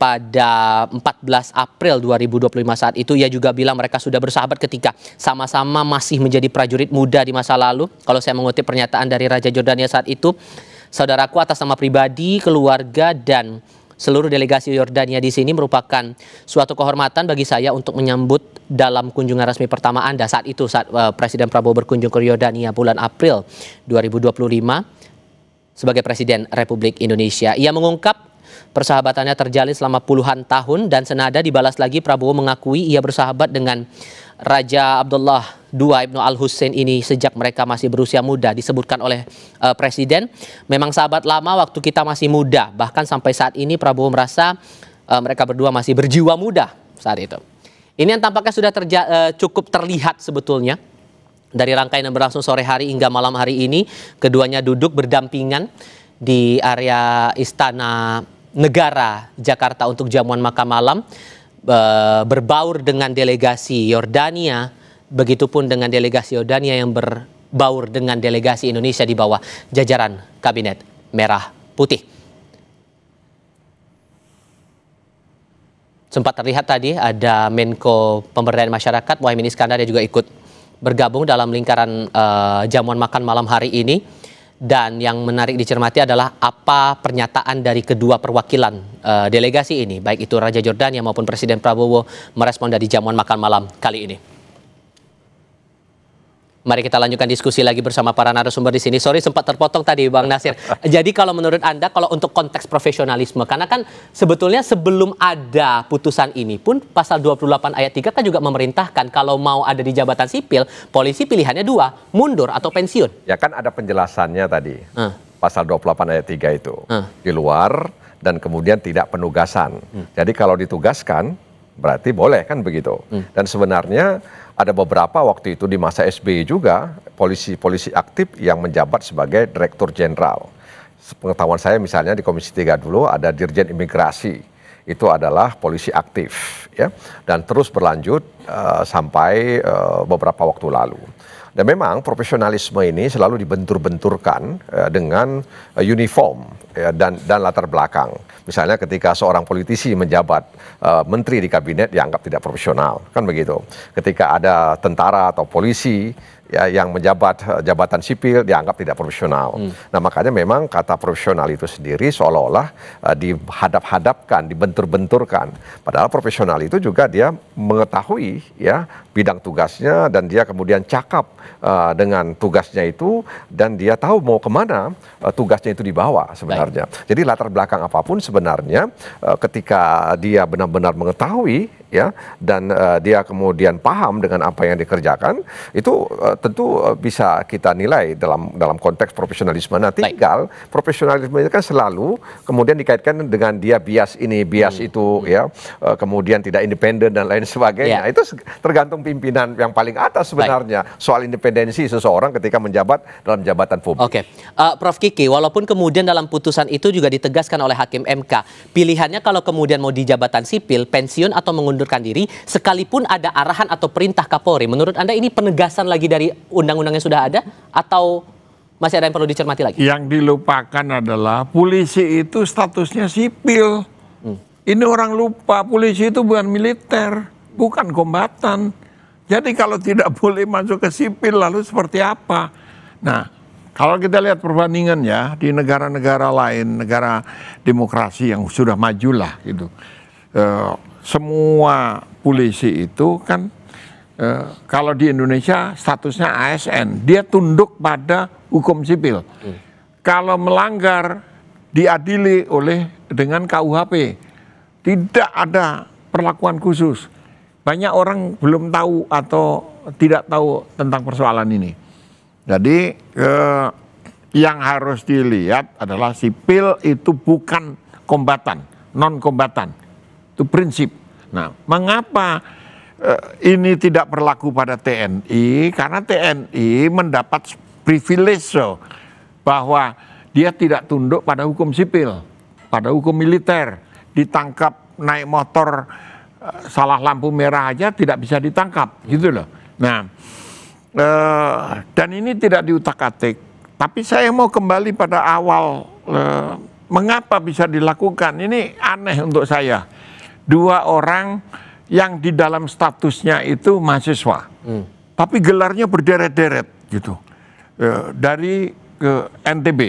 pada 14 April 2025 saat itu. Ia juga bilang mereka sudah bersahabat ketika sama-sama masih menjadi prajurit muda di masa lalu. Kalau saya mengutip pernyataan dari Raja Jordania saat itu, saudaraku atas nama pribadi, keluarga, dan seluruh delegasi Yordania di sini merupakan suatu kehormatan bagi saya untuk menyambut dalam kunjungan resmi pertama Anda. Saat itu, saat Presiden Prabowo berkunjung ke Yordania bulan April 2025 sebagai Presiden Republik Indonesia. Ia mengungkap persahabatannya terjalin selama puluhan tahun dan senada dibalas lagi Prabowo mengakui ia bersahabat dengan Raja Abdullah II Ibn al-Hussein ini sejak mereka masih berusia muda. Disebutkan oleh Presiden, memang sahabat lama waktu kita masih muda. Bahkan sampai saat ini Prabowo merasa mereka berdua masih berjiwa muda saat itu. Ini yang tampaknya sudah cukup terlihat sebetulnya dari rangkaian yang berlangsung sore hari hingga malam hari ini. Keduanya duduk berdampingan di area Istana Negara Jakarta untuk jamuan makan malam, berbaur dengan delegasi Yordania, begitupun dengan delegasi Yordania yang berbaur dengan delegasi Indonesia di bawah jajaran Kabinet Merah Putih. Sempat terlihat tadi ada Menko Pemberdayaan Masyarakat Muhaimin Iskandar yang juga ikut bergabung dalam lingkaran jamuan makan malam hari ini. Dan yang menarik dicermati adalah apa pernyataan dari kedua perwakilan delegasi ini, baik itu Raja Jordania maupun Presiden Prabowo merespon dari jamuan makan malam kali ini. Mari kita lanjutkan diskusi lagi bersama para narasumber di sini. Sorry sempat terpotong tadi Bang Nasir. Jadi kalau menurut Anda, kalau untuk konteks profesionalisme, karena kan sebetulnya sebelum ada putusan ini pun pasal 28 ayat 3 kan juga memerintahkan kalau mau ada di jabatan sipil, polisi pilihannya dua, mundur atau pensiun. Ya kan ada penjelasannya tadi. Pasal 28 ayat 3 itu. Di luar dan kemudian tidak penugasan. Jadi kalau ditugaskan berarti boleh kan begitu. Dan sebenarnya ada beberapa waktu itu di masa SBY juga polisi-polisi aktif yang menjabat sebagai Direktur Jenderal. Pengetahuan saya misalnya di Komisi 3 dulu ada Dirjen Imigrasi, itu adalah polisi aktif ya, dan terus berlanjut sampai beberapa waktu lalu. Dan memang profesionalisme ini selalu dibentur-benturkan dengan uniform ya, dan latar belakang. Misalnya ketika seorang politisi menjabat menteri di kabinet dianggap tidak profesional, kan begitu. Ketika ada tentara atau polisi ya, yang menjabat jabatan sipil dianggap tidak profesional. Nah makanya memang kata profesional itu sendiri seolah-olah dihadap-hadapkan, dibentur-benturkan. Padahal profesional itu juga dia mengetahui ya bidang tugasnya dan dia kemudian cakap dengan tugasnya itu dan dia tahu mau kemana tugasnya itu dibawa sebenarnya. Jadi latar belakang apapun sebenarnya ketika dia benar-benar mengetahui ya, dan dia kemudian paham dengan apa yang dikerjakan, itu tentu bisa kita nilai dalam konteks profesionalisme. Nah, tinggal profesionalisme itu kan selalu kemudian dikaitkan dengan dia bias ini, bias itu, ya, kemudian tidak independen dan lain sebagainya. Itu tergantung pimpinan yang paling atas sebenarnya soal independensi seseorang ketika menjabat dalam jabatan publik. Prof Kiki, walaupun kemudian dalam putusan itu juga ditegaskan oleh Hakim MK, pilihannya kalau kemudian mau di jabatan sipil, pensiun atau mengundurkan diri, sekalipun ada arahan atau perintah Kapolri. Menurut Anda ini penegasan lagi dari undang-undang yang sudah ada, atau masih ada yang perlu dicermati lagi? Yang dilupakan adalah polisi itu statusnya sipil. Ini orang lupa, polisi itu bukan militer, bukan kombatan. Jadi kalau tidak boleh masuk ke sipil, lalu seperti apa? Nah, kalau kita lihat perbandingan ya, di negara-negara lain, negara demokrasi yang sudah maju lah gitu. Semua polisi itu kan kalau di Indonesia statusnya ASN, dia tunduk pada hukum sipil. Kalau melanggar diadili dengan KUHP, tidak ada perlakuan khusus. Banyak orang belum tahu atau tidak tahu tentang persoalan ini. Jadi yang harus dilihat adalah sipil itu bukan kombatan, non-kombatan. Itu prinsip. Nah, mengapa ini tidak berlaku pada TNI? Karena TNI mendapat privilege bahwa dia tidak tunduk pada hukum sipil, pada hukum militer. Ditangkap naik motor salah lampu merah aja tidak bisa ditangkap, gitu loh. Nah, dan ini tidak diutak-atik. Tapi saya mau kembali pada awal, mengapa bisa dilakukan? Ini aneh untuk saya. Dua orang yang di dalam statusnya itu mahasiswa, tapi gelarnya berderet-deret gitu, dari ke NTB,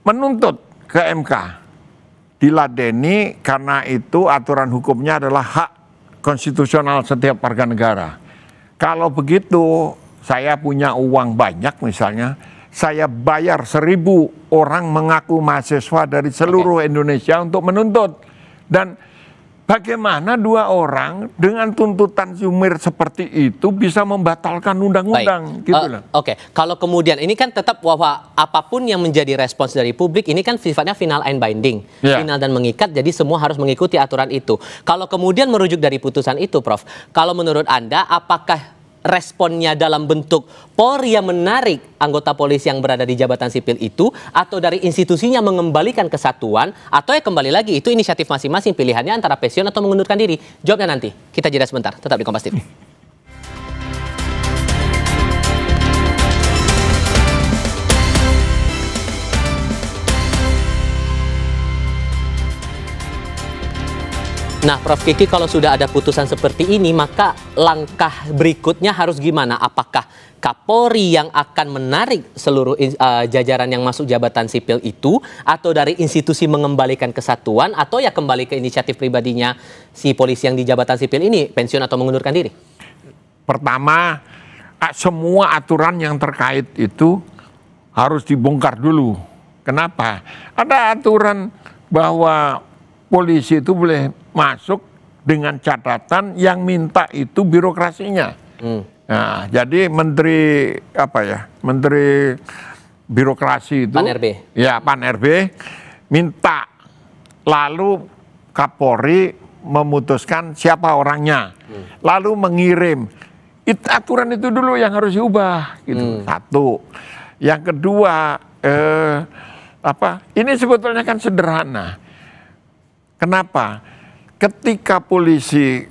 menuntut ke MK, diladeni karena itu aturan hukumnya adalah hak konstitusional setiap warga negara. Kalau begitu, saya punya uang banyak misalnya, saya bayar 1.000 orang mengaku mahasiswa dari seluruh Indonesia untuk menuntut. Dan bagaimana dua orang dengan tuntutan sumir seperti itu bisa membatalkan undang-undang? Gitu loh. Kalau kemudian ini kan tetap bahwa apapun yang menjadi respons dari publik ini kan sifatnya final and binding, final dan mengikat, jadi semua harus mengikuti aturan itu. Kalau kemudian merujuk dari putusan itu, Prof, kalau menurut Anda apakah responnya dalam bentuk Polri yang menarik anggota polisi yang berada di jabatan sipil itu, atau dari institusinya mengembalikan kesatuan, atau ya kembali lagi itu inisiatif masing-masing, pilihannya antara pensiun atau mengundurkan diri? Jawabnya nanti. Kita jeda sebentar, tetap di Kompas TV. Nah, Prof Kiki, kalau sudah ada putusan seperti ini, maka langkah berikutnya harus gimana? Apakah Kapolri yang akan menarik seluruh jajaran yang masuk jabatan sipil itu, atau dari institusi mengembalikan kesatuan, atau ya kembali ke inisiatif pribadinya si polisi yang di jabatan sipil ini, pensiun atau mengundurkan diri? Pertama, semua aturan yang terkait itu harus dibongkar dulu. Kenapa? Ada aturan bahwa polisi itu boleh masuk dengan catatan yang minta itu birokrasinya. Nah, jadi menteri menteri birokrasi itu, Pan RB. Ya, Pan RB minta, lalu Kapolri memutuskan siapa orangnya, lalu mengirim. Aturan itu dulu yang harus diubah, gitu. Satu. Yang kedua, ini sebetulnya kan sederhana. Kenapa? Ketika polisi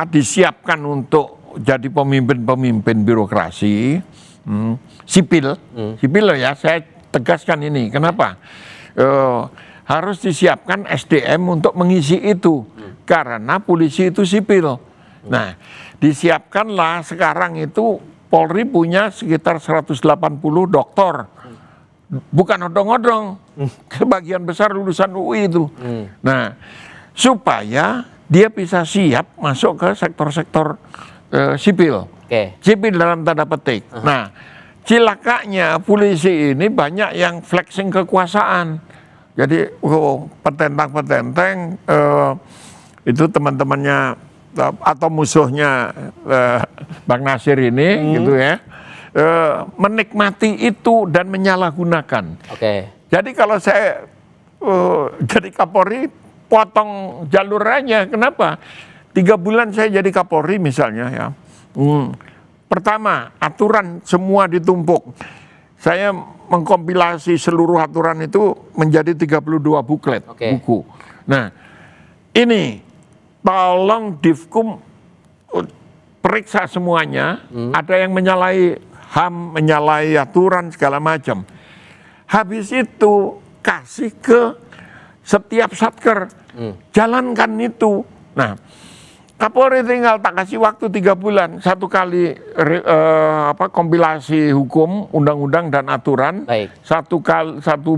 disiapkan untuk jadi pemimpin birokrasi sipil, sipil loh ya, saya tegaskan ini. Kenapa? Harus disiapkan SDM untuk mengisi itu, karena polisi itu sipil. Nah, disiapkanlah sekarang itu Polri punya sekitar 180 doktor. Bukan odong-odong, sebagian besar lulusan UI itu. Nah, supaya dia bisa siap masuk ke sektor-sektor sipil. Sipil dalam tanda petik. Nah, cilakanya polisi ini banyak yang flexing kekuasaan. Jadi petentang-petenteng itu teman-temannya atau musuhnya Bang Nasir ini gitu ya, menikmati itu dan menyalahgunakan. Jadi kalau saya jadi Kapolri, potong jalur aja. Kenapa? 3 bulan saya jadi Kapolri misalnya ya. Pertama, aturan semua ditumpuk. Saya mengkompilasi seluruh aturan itu menjadi 32 buklet, buku. Nah, ini tolong Divkum periksa semuanya. Ada yang menyalahi HAM, menyalahi aturan segala macam. Habis itu kasih ke setiap satker, jalankan itu. Nah, Kapolri tinggal tak kasih waktu 3 bulan, 1 kali kompilasi hukum, undang-undang dan aturan, 1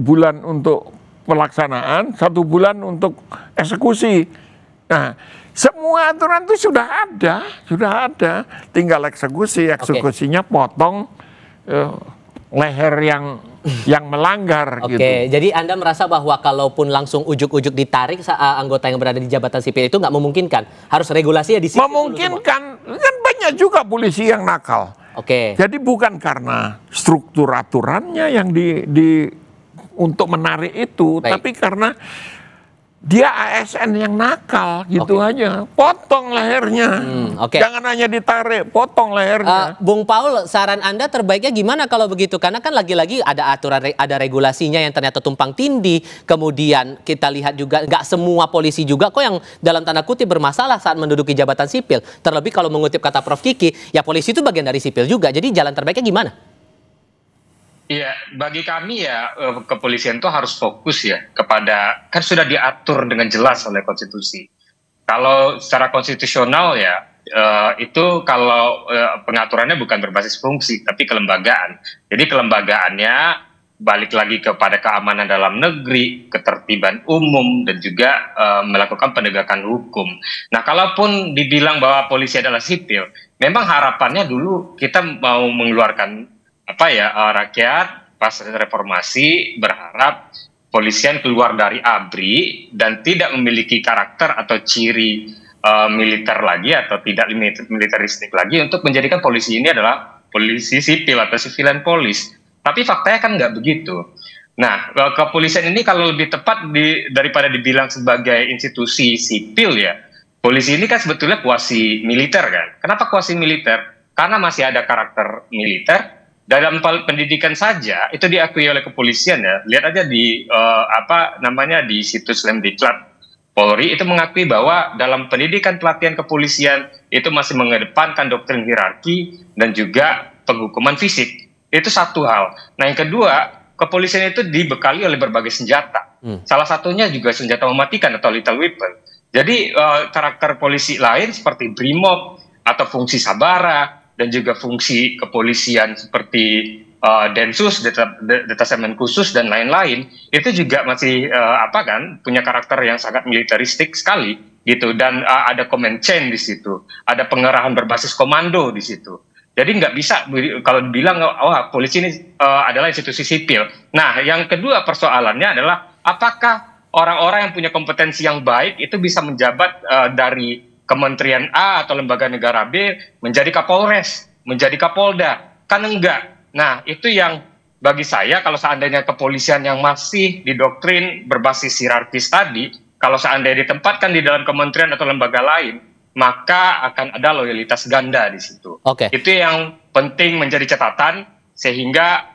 bulan untuk pelaksanaan, 1 bulan untuk eksekusi. Nah, semua aturan itu sudah ada, tinggal eksekusinya potong leher yang melanggar. Gitu. Jadi Anda merasa bahwa kalaupun langsung ujuk-ujuk ditarik anggota yang berada di jabatan sipil itu nggak memungkinkan, harus regulasinya di sipil. Memungkinkan, kan banyak juga polisi yang nakal. Jadi bukan karena struktur aturannya yang untuk menarik itu, tapi karena dia ASN yang nakal gitu aja, potong lehernya, jangan hanya ditarik, potong lehernya. Bung Paul, saran Anda terbaiknya gimana kalau begitu? Karena kan lagi-lagi ada aturan, ada regulasinya yang ternyata tumpang tindih. Kemudian kita lihat juga nggak semua polisi juga kok yang dalam tanda kutip bermasalah saat menduduki jabatan sipil. Terlebih kalau mengutip kata Prof Kiki, ya polisi itu bagian dari sipil juga. Jadi jalan terbaiknya gimana? Iya, bagi kami ya kepolisian itu harus fokus ya kepada, kan sudah diatur dengan jelas oleh konstitusi. Kalau secara konstitusional ya itu kalau pengaturannya bukan berbasis fungsi tapi kelembagaan. Jadi kelembagaannya balik lagi kepada keamanan dalam negeri, ketertiban umum dan juga melakukan penegakan hukum. Nah, kalaupun dibilang bahwa polisi adalah sipil, memang harapannya dulu kita mau mengeluarkan rakyat pas reformasi berharap polisian keluar dari ABRI dan tidak memiliki karakter atau ciri militer lagi atau tidak militeristik lagi untuk menjadikan polisi ini adalah polisi sipil atau civilian police. Tapi faktanya kan nggak begitu. Nah, kepolisian ini kalau lebih tepat daripada dibilang sebagai institusi sipil ya, polisi ini kan sebetulnya kuasi militer kan. Kenapa kuasi militer? Karena masih ada karakter militer. Dalam pendidikan saja itu diakui oleh kepolisian ya. Lihat aja di di situs Lemdiklat Polri itu mengakui bahwa dalam pendidikan pelatihan kepolisian itu masih mengedepankan doktrin hierarki dan juga penghukuman fisik. Itu satu hal. Nah, yang kedua, kepolisian itu dibekali oleh berbagai senjata. Salah satunya juga senjata mematikan atau lethal weapon. Jadi karakter polisi lain seperti BRIMOB atau fungsi Sabara dan juga fungsi kepolisian seperti Densus, detasemen khusus dan lain-lain itu juga masih punya karakter yang sangat militeristik sekali gitu, dan ada command chain di situ, ada pengerahan berbasis komando di situ. Jadi nggak bisa kalau dibilang polisi ini adalah institusi sipil. Nah, yang kedua persoalannya adalah apakah orang-orang yang punya kompetensi yang baik itu bisa menjabat dari Kementerian A atau lembaga negara B menjadi Kapolres, menjadi Kapolda? Kan enggak. Nah, itu yang bagi saya kalau seandainya kepolisian yang masih didoktrin berbasis hierarkis tadi, kalau seandainya ditempatkan di dalam kementerian atau lembaga lain, maka akan ada loyalitas ganda di situ. Itu yang penting menjadi catatan, sehingga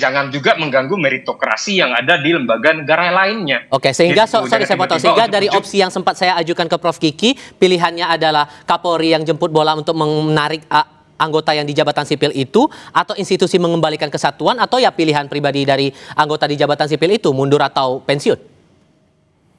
jangan juga mengganggu meritokrasi yang ada di lembaga negara lainnya. Sehingga sehingga dari opsi yang sempat saya ajukan ke Prof Kiki, pilihannya adalah Kapolri yang jemput bola untuk menarik anggota yang di jabatan sipil itu, atau institusi mengembalikan kesatuan, atau ya pilihan pribadi dari anggota di jabatan sipil itu mundur atau pensiun.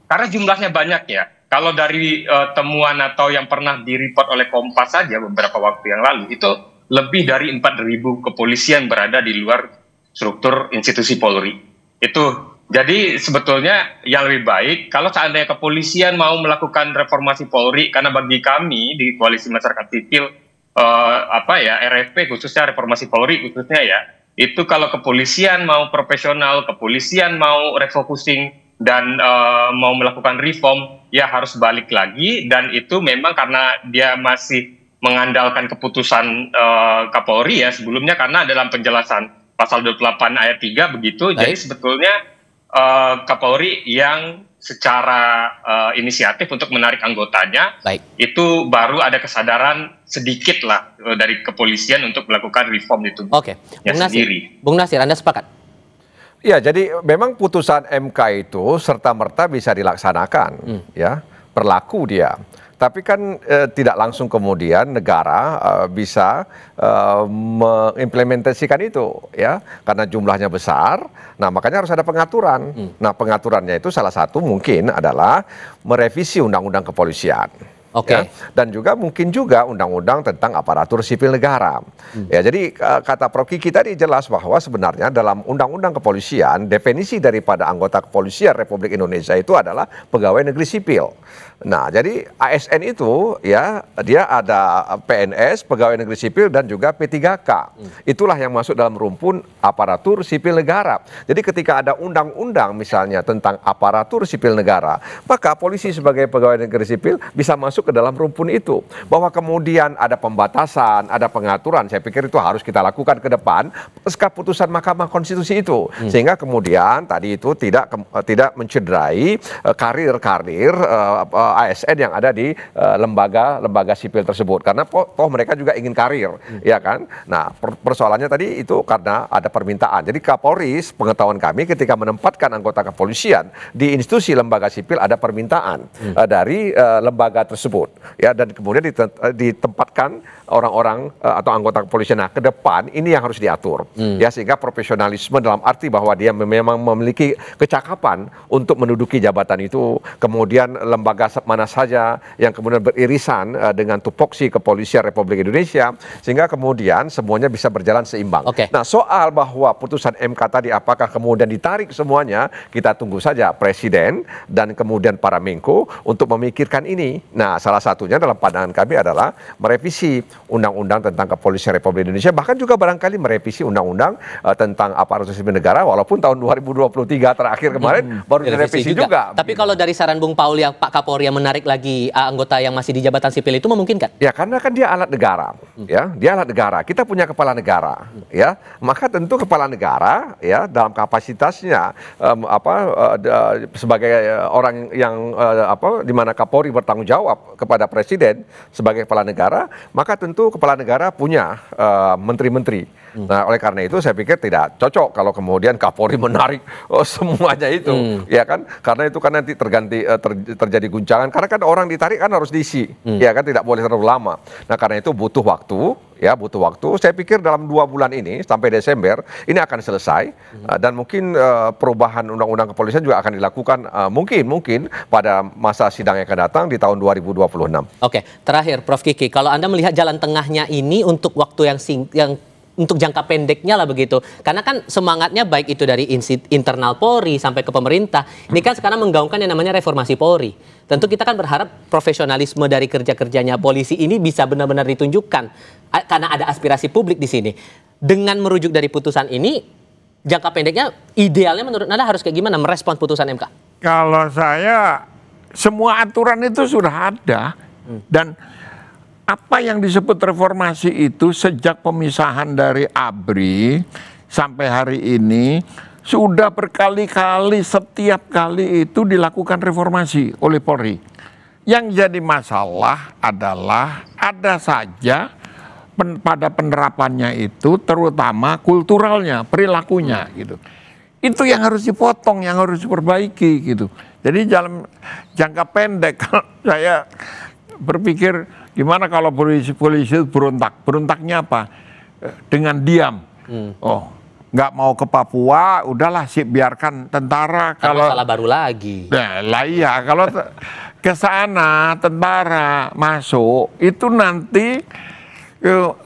Karena jumlahnya banyak ya. Kalau dari temuan atau yang pernah direport oleh Kompas saja beberapa waktu yang lalu itu lebih dari 4.000 kepolisian berada di luar struktur institusi Polri. Itu jadi sebetulnya yang lebih baik kalau seandainya kepolisian mau melakukan reformasi Polri, karena bagi kami di Koalisi Masyarakat Sipil RFP khususnya reformasi Polri khususnya ya, itu kalau kepolisian mau profesional, kepolisian mau refocusing dan mau melakukan reform, ya harus balik lagi, dan itu memang karena dia masih mengandalkan keputusan Kapolri ya sebelumnya, karena dalam penjelasan pasal 28 ayat 3 begitu. Jadi sebetulnya Kapolri yang secara inisiatif untuk menarik anggotanya, itu baru ada kesadaran sedikit lah dari kepolisian untuk melakukan reform itu. Oke, Bung Nasir, Anda sepakat? Ya, jadi memang putusan MK itu serta-merta bisa dilaksanakan, ya, berlaku dia. Tapi kan tidak langsung kemudian negara bisa mengimplementasikan itu, ya, karena jumlahnya besar. Nah, makanya harus ada pengaturan. Nah, pengaturannya itu salah satu mungkin adalah merevisi undang-undang kepolisian. Ya, dan juga mungkin juga undang-undang tentang aparatur sipil negara. Ya, jadi kata Prof Kiki tadi jelas bahwa sebenarnya dalam undang-undang kepolisian definisi daripada anggota kepolisian Republik Indonesia itu adalah pegawai negeri sipil. Nah, jadi ASN itu ya dia ada PNS, pegawai negeri sipil, dan juga P3K. Itulah yang masuk dalam rumpun aparatur sipil negara. Jadi ketika ada undang-undang misalnya tentang aparatur sipil negara, maka polisi sebagai pegawai negeri sipil bisa masuk ke dalam rumpun itu. Bahwa kemudian ada pembatasan, ada pengaturan, saya pikir itu harus kita lakukan ke depan pasca putusan Mahkamah Konstitusi itu. Sehingga kemudian tadi itu tidak mencederai karir-karir ASN yang ada di lembaga sipil tersebut, karena toh mereka juga ingin karir, ya kan. Nah, persoalannya tadi itu karena ada permintaan. Jadi Kapolri, pengetahuan kami ketika menempatkan anggota kepolisian di institusi lembaga sipil ada permintaan dari lembaga tersebut, ya, dan kemudian ditempatkan orang-orang atau anggota kepolisian. Nah, ke depan ini yang harus diatur, ya, sehingga profesionalisme dalam arti bahwa dia memang memiliki kecakapan untuk menduduki jabatan itu, kemudian lembaga mana saja yang kemudian beririsan dengan tupoksi kepolisian Republik Indonesia, sehingga kemudian semuanya bisa berjalan seimbang. Nah, soal bahwa putusan MK tadi apakah kemudian ditarik semuanya, kita tunggu saja Presiden dan kemudian para Menko untuk memikirkan ini. Nah, salah satunya dalam pandangan kami adalah merevisi Undang-Undang tentang Kepolisian Republik Indonesia, bahkan juga barangkali merevisi Undang-Undang tentang aparatur sipil negara, walaupun tahun 2023 terakhir kemarin baru direvisi juga. Tapi kalau dari saran Bung Paul yang Pak Kapolri yang menarik lagi anggota yang masih di jabatan sipil itu memungkinkan? Ya, karena kan dia alat negara, ya, dia alat negara. Kita punya kepala negara, ya, maka tentu kepala negara, ya, dalam kapasitasnya sebagai orang yang di mana Kapolri bertanggung jawab kepada Presiden sebagai kepala negara, maka tentu kepala negara punya menteri-menteri. Nah, oleh karena itu saya pikir tidak cocok kalau kemudian Kapolri menarik semuanya itu, ya kan? Karena itu kan nanti terjadi guncangan, karena kan orang ditarik kan harus diisi, ya kan, tidak boleh terlalu lama. Nah, karena itu butuh waktu, ya, butuh waktu. Saya pikir dalam 2 bulan ini sampai Desember ini akan selesai, dan mungkin perubahan undang-undang kepolisian juga akan dilakukan mungkin pada masa sidang yang akan datang di tahun 2026. Oke, terakhir Prof Kiki, kalau Anda melihat jalan tengahnya ini untuk waktu yang untuk jangka pendeknya lah begitu. Karena kan semangatnya baik itu dari internal Polri sampai ke pemerintah. Ini kan sekarang menggaungkan yang namanya reformasi Polri. Tentu kita kan berharap profesionalisme dari kerja-kerjanya polisi ini bisa benar-benar ditunjukkan. Karena ada aspirasi publik di sini. Dengan merujuk dari putusan ini, jangka pendeknya idealnya menurut Anda harus kayak gimana merespons putusan MK? Kalau saya, semua aturan itu sudah ada. Dan apa yang disebut reformasi itu sejak pemisahan dari ABRI sampai hari ini sudah berkali-kali, setiap kali itu dilakukan reformasi oleh Polri. Yang jadi masalah adalah ada saja pada penerapannya itu, terutama kulturalnya, perilakunya gitu. Itu yang harus dipotong, yang harus diperbaiki gitu. Jadi dalam jangka pendek saya berpikir gimana kalau polisi berontak? Berontaknya apa? Dengan diam. Oh, nggak mau ke Papua, udahlah sih biarkan tentara. Kalau masalah baru lagi. Nah, lah iya, kalau ke sana tentara masuk itu nanti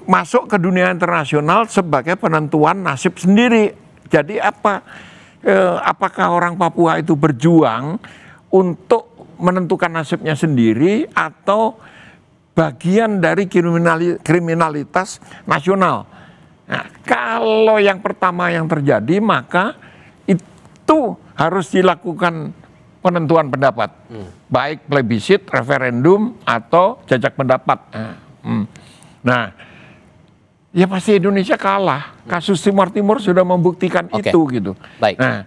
masuk ke dunia internasional sebagai penentuan nasib sendiri. Jadi apakah orang Papua itu berjuang untuk menentukan nasibnya sendiri atau bagian dari kriminalitas nasional? Nah, kalau yang pertama yang terjadi, maka itu harus dilakukan penentuan pendapat, baik plebisit, referendum atau jajak pendapat. Nah, ya pasti Indonesia kalah. Kasus Timur Timur sudah membuktikan itu gitu. Baik. Nah,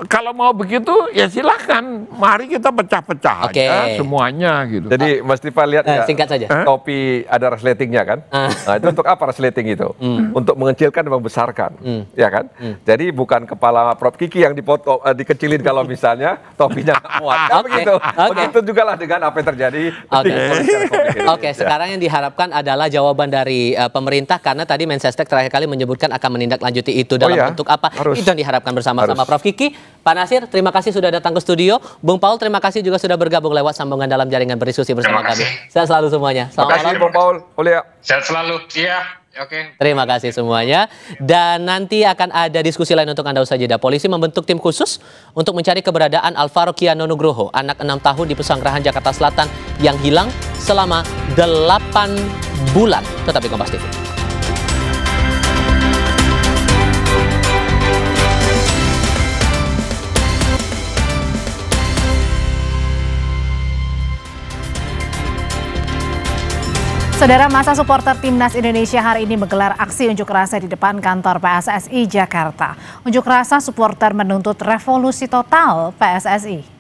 kalau mau begitu ya silahkan, mari kita pecah-pecah aja semuanya gitu. Jadi Mas Tifa lihat ya, singkat saja. topi ada resletingnya kan? Nah, itu untuk apa resleting itu? Untuk mengecilkan dan membesarkan, ya kan? Jadi bukan kepala Prof Kiki yang dipotong, dikecilin kalau misalnya topinya nggak muat. Kan begitu. Begitu juga lah dengan apa yang terjadi. Oke, sekarang yang diharapkan adalah jawaban dari pemerintah, karena tadi Mensesnek terakhir kali menyebutkan akan menindaklanjuti itu dalam bentuk apa? Itu yang diharapkan bersama Prof Kiki. Pak Nasir, terima kasih sudah datang ke studio. Bung Paul, terima kasih juga sudah bergabung lewat sambungan dalam jaringan berdiskusi bersama kami. Sehat selalu semuanya. Terima kasih Bung Paul. Sehat selalu. Iya. Oke. Terima kasih semuanya. Dan nanti akan ada diskusi lain untuk Anda usai jeda. Polisi membentuk tim khusus untuk mencari keberadaan Alvaro Kiano Nugroho, anak 6 tahun di Pesanggerahan Jakarta Selatan yang hilang selama 8 bulan. Tetap di Kompas TV. Saudara, masa supporter Timnas Indonesia hari ini menggelar aksi unjuk rasa di depan kantor PSSI Jakarta. Unjuk rasa supporter menuntut revolusi total PSSI.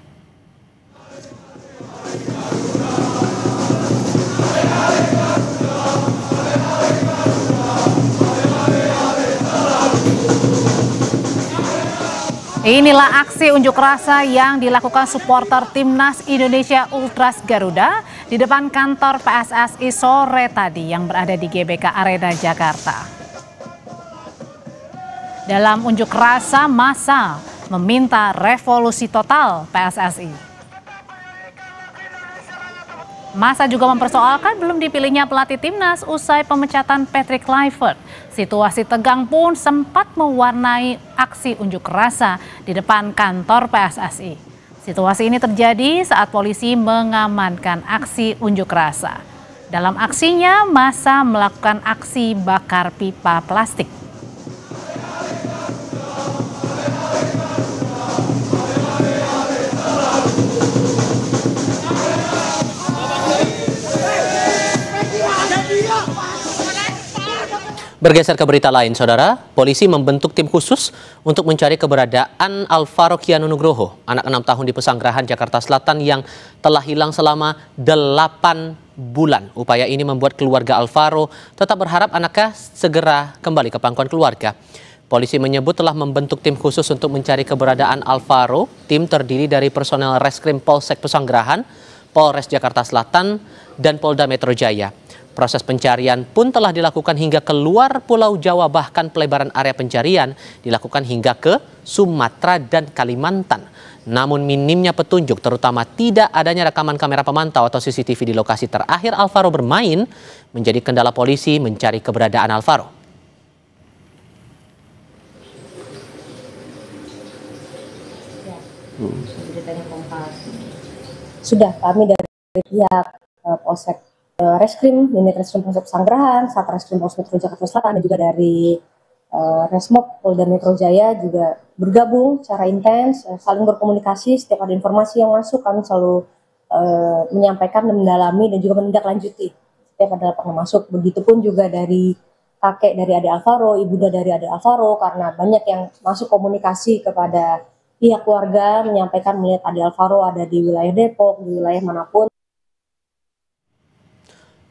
Inilah aksi unjuk rasa yang dilakukan supporter Timnas Indonesia Ultras Garuda di depan kantor PSSI sore tadi yang berada di GBK Arena Jakarta. Dalam unjuk rasa, massa meminta revolusi total PSSI. Massa juga mempersoalkan belum dipilihnya pelatih timnas usai pemecatan Patrick Kluivert. Situasi tegang pun sempat mewarnai aksi unjuk rasa di depan kantor PSSI. Situasi ini terjadi saat polisi mengamankan aksi unjuk rasa. Dalam aksinya, massa melakukan aksi bakar pipa plastik. Bergeser ke berita lain, saudara, polisi membentuk tim khusus untuk mencari keberadaan Alvaro Kiano Nugroho, anak 6 tahun di Pesanggerahan Jakarta Selatan yang telah hilang selama 8 bulan. Upaya ini membuat keluarga Alvaro tetap berharap anaknya segera kembali ke pangkuan keluarga. Polisi menyebut telah membentuk tim khusus untuk mencari keberadaan Alvaro. Tim terdiri dari personel Reskrim Polsek Pesanggerahan, Polres Jakarta Selatan, dan Polda Metro Jaya. Proses pencarian pun telah dilakukan hingga keluar Pulau Jawa, bahkan pelebaran area pencarian dilakukan hingga ke Sumatera dan Kalimantan. Namun minimnya petunjuk, terutama tidak adanya rekaman kamera pemantau atau CCTV di lokasi terakhir Alvaro bermain, menjadi kendala polisi mencari keberadaan Alvaro. Sudah kami dari pihak Polsek Reskrim, unit Reskrim Polsek Pesanggerahan, Satreskrim Polres Metro Jakarta Selatan, dan juga dari Resmob Polda Metro Jaya juga bergabung secara intens, saling berkomunikasi. Setiap ada informasi yang masuk, kami selalu menyampaikan dan mendalami dan juga menindaklanjuti setiap ada laporan masuk. Begitupun juga dari kakek dari adik Alvaro, ibunda dari adik Alvaro, karena banyak yang masuk komunikasi kepada pihak keluarga menyampaikan melihat adik Alvaro ada di wilayah Depok, di wilayah manapun.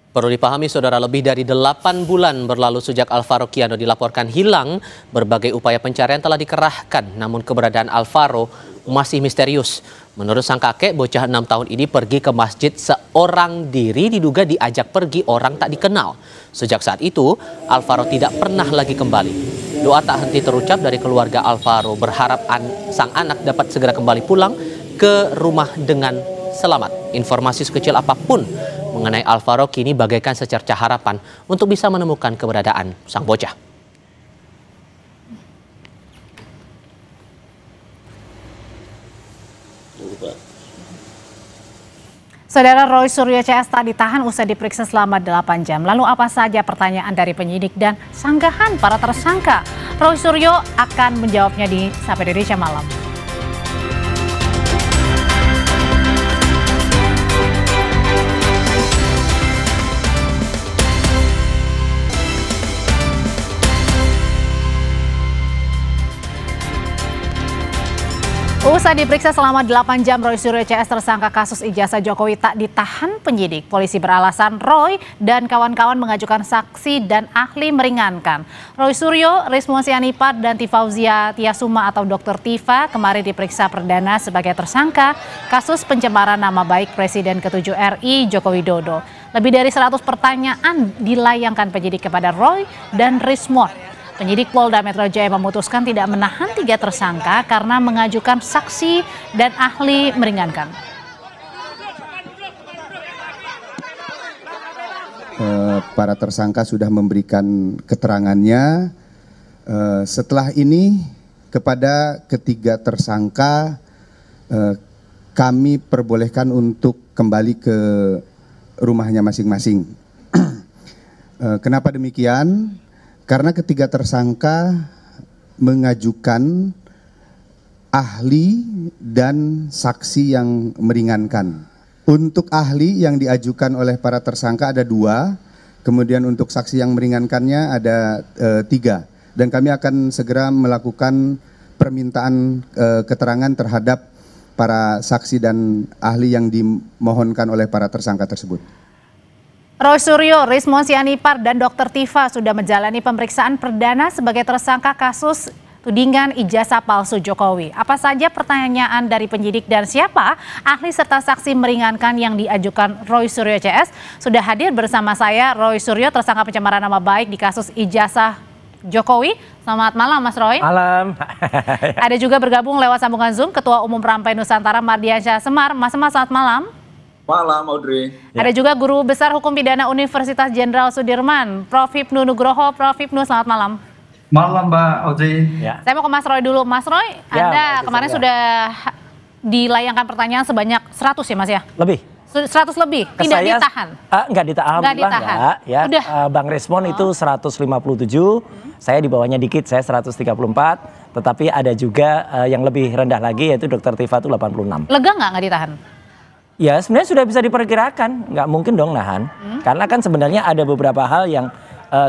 Perlu dipahami, saudara, lebih dari 8 bulan berlalu sejak Alvaro Kiano dilaporkan hilang. Berbagai upaya pencarian telah dikerahkan, namun keberadaan Alvaro masih misterius. Menurut sang kakek, bocah 6 tahun ini pergi ke masjid seorang diri, diduga diajak pergi orang tak dikenal. Sejak saat itu, Alvaro tidak pernah lagi kembali. Doa tak henti terucap dari keluarga Alvaro, berharap sang anak dapat segera kembali pulang ke rumah dengan selamat. Informasi sekecil apapun mengenai Alvaro kini bagaikan secercah harapan untuk bisa menemukan keberadaan sang bocah. Saudara, Roy Suryo CS tak ditahan usai diperiksa selama 8 jam. Lalu apa saja pertanyaan dari penyidik dan sanggahan para tersangka? Roy Suryo akan menjawabnya di Sapa Indonesia Malam. Usai diperiksa selama 8 jam, Roy Suryo CS tersangka kasus ijazah Jokowi tak ditahan penyidik. Polisi beralasan Roy dan kawan-kawan mengajukan saksi dan ahli meringankan. Roy Suryo, Rismon Sianipar, dan Tifauzia Tiasuma atau Dr. Tifa kemarin diperiksa perdana sebagai tersangka kasus pencemaran nama baik Presiden ke-7 RI Joko Widodo. Lebih dari 100 pertanyaan dilayangkan penyidik kepada Roy dan Rismon. Penyidik Polda Metro Jaya memutuskan tidak menahan 3 tersangka karena mengajukan saksi dan ahli meringankan. Para tersangka sudah memberikan keterangannya. Setelah ini kepada ketiga tersangka kami perbolehkan untuk kembali ke rumahnya masing-masing. Kenapa demikian? Karena ketiga tersangka mengajukan ahli dan saksi yang meringankan. Untuk ahli yang diajukan oleh para tersangka ada 2, kemudian untuk saksi yang meringankannya ada 3. Dan kami akan segera melakukan permintaan keterangan terhadap para saksi dan ahli yang dimohonkan oleh para tersangka tersebut. Roy Suryo, Rismon Sianipar, dan Dr. Tifa sudah menjalani pemeriksaan perdana sebagai tersangka kasus tudingan ijazah palsu Jokowi. Apa saja pertanyaan dari penyidik dan siapa ahli serta saksi meringankan yang diajukan Roy Suryo CS? Sudah hadir bersama saya Roy Suryo, tersangka pencemaran nama baik di kasus ijazah Jokowi. Selamat malam Mas Roy. Malam. Ada juga bergabung lewat sambungan Zoom Ketua Umum Rampai Nusantara Mardiansyah Semar. Mas Semar, selamat malam. Malam, Audrey. Ada juga Guru Besar Hukum Pidana Universitas Jenderal Sudirman, Prof. Hipnu Nugroho. Prof. Hipnu, selamat malam. Malam, Mbak Audrey. Ya. Saya mau ke Mas Roy dulu. Mas Roy, ya, Anda kemarin sudah dilayangkan pertanyaan sebanyak 100 ya Mas ya? Lebih. 100 lebih, tidak ditahan? Enggak ditahan. Nggak ditahan. Enggak, ya. Udah. Bang Rismon itu 157, saya di bawahnya dikit, saya 134. Tetapi ada juga yang lebih rendah lagi yaitu Dr. Tifa itu 86. Lega nggak ditahan? Ya sebenarnya sudah bisa diperkirakan, nggak mungkin dong nahan. Karena kan sebenarnya ada beberapa hal yang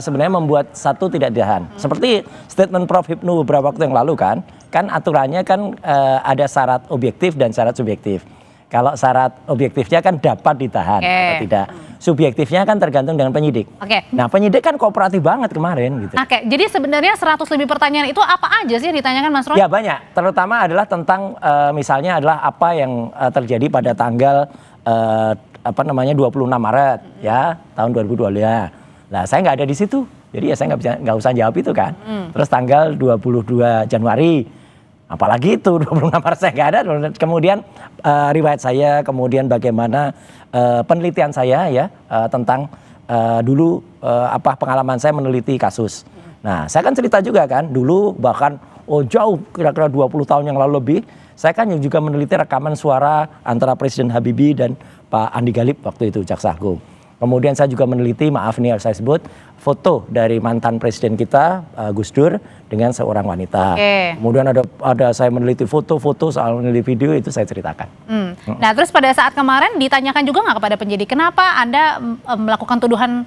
sebenarnya membuat satu tidak ditahan. Seperti statement Prof. Hipnu beberapa waktu yang lalu kan aturannya kan ada syarat objektif dan syarat subjektif. Kalau syarat objektifnya kan dapat ditahan atau tidak. Subjektifnya kan tergantung dengan penyidik. Nah penyidik kan kooperatif banget kemarin gitu. Jadi sebenarnya 100 lebih pertanyaan itu apa aja sih yang ditanyakan Mas Roy? Ya banyak, terutama adalah tentang misalnya adalah apa yang terjadi pada tanggal 26 Maret ya tahun 2022. Nah saya nggak ada di situ, jadi ya saya nggak usah jawab itu kan. Terus tanggal 22 Januari. Apalagi itu 26 Maret saya nggak ada. Kemudian riwayat saya, kemudian bagaimana penelitian saya ya tentang dulu apa pengalaman saya meneliti kasus. Nah saya kan cerita juga kan dulu bahkan jauh kira-kira 20 tahun yang lalu lebih. Saya kan juga meneliti rekaman suara antara Presiden Habibie dan Pak Andi Galip waktu itu Jaksa Agung. Kemudian saya juga meneliti, maaf nih harus saya sebut, foto dari mantan presiden kita Gus Dur dengan seorang wanita. Kemudian ada saya meneliti foto-foto soal meneliti video itu saya ceritakan. Nah terus pada saat kemarin ditanyakan juga nggak kepada penyidik kenapa Anda melakukan tuduhan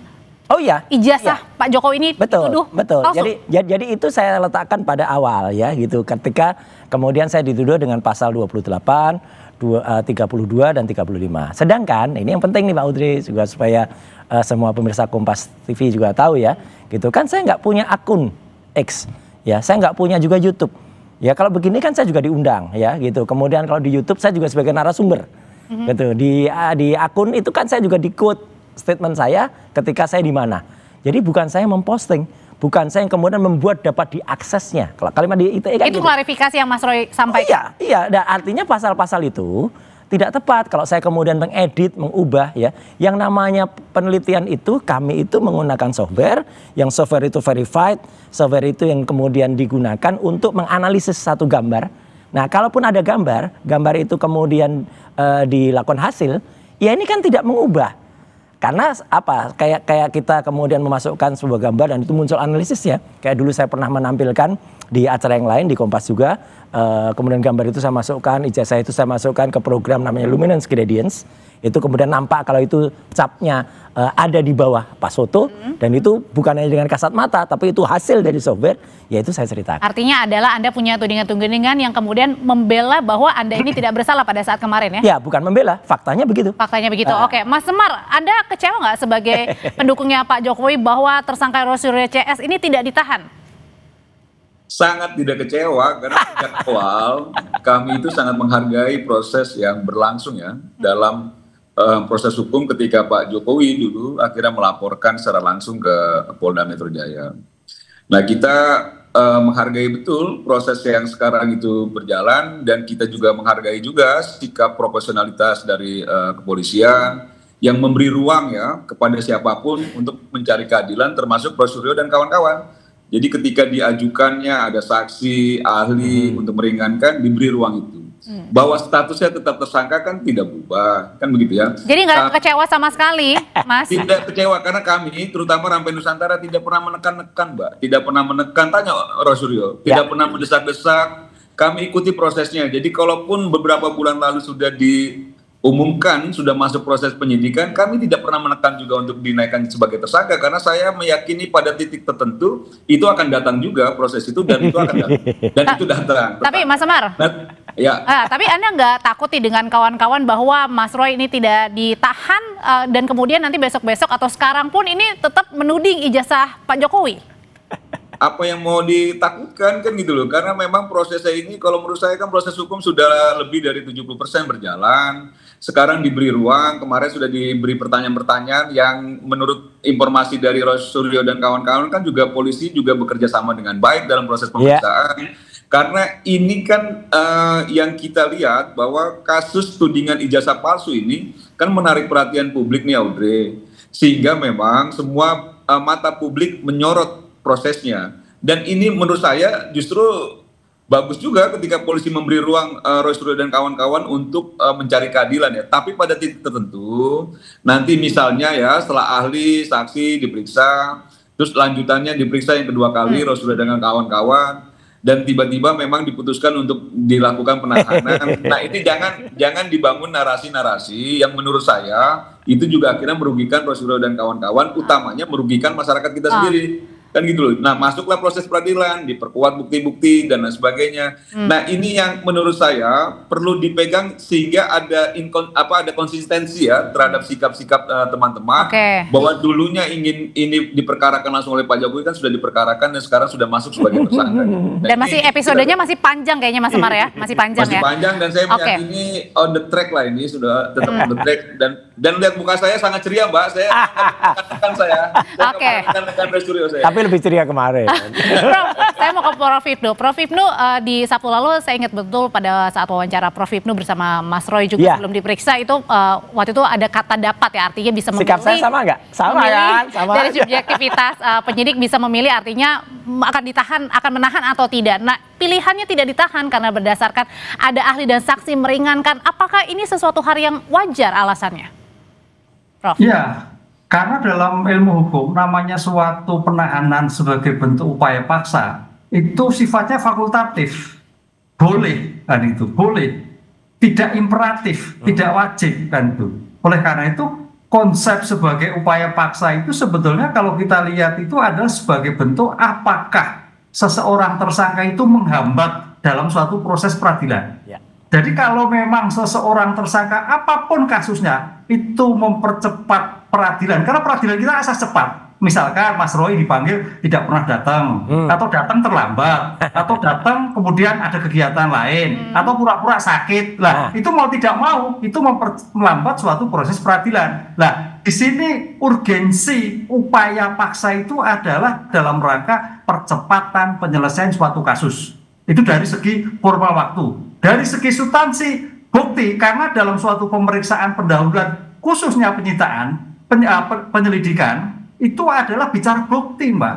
ijazah Pak Jokowi ini dituduh palsu? Jadi itu saya letakkan pada awal ya gitu. Ketika kemudian saya dituduh dengan pasal 28. 32 dan 35. Sedangkan ini yang penting nih Pak Audrey juga supaya semua pemirsa Kompas TV juga tahu ya, gitu kan saya nggak punya akun X, ya saya nggak punya juga YouTube. Ya kalau begini kan saya juga diundang ya gitu. Kemudian kalau di YouTube saya juga sebagai narasumber, gitu. Di akun itu kan saya juga di quote statement saya ketika saya di mana. Jadi bukan saya memposting. Bukan saya yang kemudian membuat dapat diaksesnya. Kalau kalimat di ITE kan itu gitu. Klarifikasi yang Mas Roy sampaikan. Iya. Dan artinya pasal-pasal itu tidak tepat kalau saya kemudian mengedit, mengubah ya. Yang namanya penelitian itu kami itu menggunakan software, yang software itu verified, software itu yang kemudian digunakan untuk menganalisis satu gambar. Nah, kalaupun ada gambar itu kemudian dilakukan hasil, ya ini kan tidak mengubah. Karena apa? Kayak kita kemudian memasukkan sebuah gambar dan itu muncul analisisnya. Kayak dulu saya pernah menampilkan di acara yang lain di Kompas juga kemudian gambar itu saya masukkan, ijazah itu saya masukkan ke program namanya Luminance Gradients. Itu kemudian nampak kalau itu capnya ada di bawah pas foto, dan itu bukan hanya dengan kasat mata, tapi itu hasil dari software, ya itu saya ceritakan. Artinya adalah Anda punya tudingan-tudingan yang kemudian membela bahwa Anda ini tidak bersalah pada saat kemarin ya? Ya, bukan membela, faktanya begitu. Faktanya begitu, oke. Mas Semar, Anda kecewa nggak sebagai pendukungnya Pak Jokowi bahwa tersangka Rosyuriyo CS ini tidak ditahan? Sangat tidak kecewa karena sejak awal kami itu sangat menghargai proses yang berlangsung ya dalam proses hukum ketika Pak Jokowi dulu akhirnya melaporkan secara langsung ke Polda Metro Jaya. Nah, kita menghargai betul proses yang sekarang itu berjalan, dan kita juga menghargai juga sikap profesionalitas dari kepolisian yang memberi ruang ya kepada siapapun untuk mencari keadilan, termasuk Rosyuriyo dan kawan-kawan. Jadi ketika diajukannya ada saksi, ahli untuk meringankan, diberi ruang itu. Bahwa statusnya tetap tersangka kan tidak berubah, kan begitu ya. Jadi nggak kecewa sama sekali, Mas? Tidak kecewa, karena kami, terutama Rampai Nusantara, tidak pernah menekan-nekan, Mbak. Tidak pernah menekan, tanya Rosyuriyo. Tidak pernah mendesak-desak, kami ikuti prosesnya. Jadi kalaupun beberapa bulan lalu sudah diumumkan, sudah masuk proses penyidikan, kami tidak pernah menekan juga untuk dinaikkan sebagai tersangka, karena saya meyakini pada titik tertentu itu akan datang juga proses itu, dan itu akan datang. Dan itu datang. Tapi Mas Semar, ya. Tapi Anda nggak takut dengan kawan-kawan bahwa Mas Roy ini tidak ditahan dan kemudian nanti besok-besok atau sekarang pun ini tetap menuding ijazah Pak Jokowi? Apa yang mau ditakutkan kan gitu loh, karena memang prosesnya ini kalau menurut saya kan proses hukum sudah lebih dari 70% berjalan. Sekarang diberi ruang, kemarin sudah diberi pertanyaan-pertanyaan yang menurut informasi dari Rosyuriyo dan kawan-kawan kan juga polisi juga bekerja sama dengan baik dalam proses pemeriksaan. Karena ini kan yang kita lihat bahwa kasus tudingan ijazah palsu ini kan menarik perhatian publik nih Audrey. Sehingga memang semua mata publik menyorot prosesnya. Dan ini menurut saya justru bagus juga ketika polisi memberi ruang Rosyuriyo dan kawan-kawan untuk mencari keadilan ya. Tapi pada titik tertentu nanti misalnya ya setelah ahli, saksi diperiksa, terus lanjutannya diperiksa yang kedua kali Rosyuriyo dengan kawan-kawan, dan tiba-tiba memang diputuskan untuk dilakukan penahanan. Nah, ini jangan dibangun narasi-narasi yang menurut saya itu juga akhirnya merugikan Rosyuriyo dan kawan-kawan, utamanya merugikan masyarakat kita sendiri. Kan gitu loh. Nah, masuklah proses peradilan, diperkuat bukti-bukti dan lain sebagainya. Nah, ini yang menurut saya perlu dipegang sehingga ada ada konsistensi ya terhadap sikap-sikap teman-teman. Bahwa dulunya ingin ini diperkarakan langsung oleh Pak Jokowi kan sudah diperkarakan dan sekarang sudah masuk sebagai tersangka. Dan masih episodenya masih panjang kayaknya Mas Semar ya, masih panjang ya. Masih panjang, dan saya meyakini on the track lah, ini sudah tetap on the track, dan lihat muka saya sangat ceria Mbak, saya katakan saya rekan Rosyuriyo saya. Tapi lebih ceria kemarin. Prof, saya mau ke Prof Ibnu. Prof Ibnu, di Sabtu lalu saya ingat betul pada saat wawancara Prof Ibnu bersama Mas Roy juga sebelum diperiksa itu waktu itu ada kata dapat ya, artinya bisa memilih. Sikap saya sama nggak? Sama kan? Sama dari subjektivitas penyidik bisa memilih, artinya akan ditahan, akan menahan atau tidak. Nah, pilihannya tidak ditahan karena berdasarkan ada ahli dan saksi meringankan. Apakah ini sesuatu hal yang wajar alasannya, Prof? Iya. Karena dalam ilmu hukum namanya suatu penahanan sebagai bentuk upaya paksa itu sifatnya fakultatif, boleh kan itu, boleh, tidak imperatif, tidak wajib kan itu. Oleh karena itu konsep sebagai upaya paksa itu sebetulnya kalau kita lihat itu adalah sebagai bentuk apakah seseorang tersangka itu menghambat dalam suatu proses peradilan. Jadi kalau memang seseorang tersangka apapun kasusnya itu mempercepat peradilan, karena peradilan kita asas cepat. Misalkan Mas Roy dipanggil tidak pernah datang, atau datang terlambat, atau datang kemudian ada kegiatan lain, atau pura-pura sakit. Lah, itu mau tidak mau itu melambat suatu proses peradilan. Lah, di sini urgensi upaya paksa itu adalah dalam rangka percepatan penyelesaian suatu kasus. Itu dari segi formal waktu. Dari segi substansi bukti, karena dalam suatu pemeriksaan pendahuluan khususnya penyitaan, penyelidikan itu adalah bicara bukti, Mbak.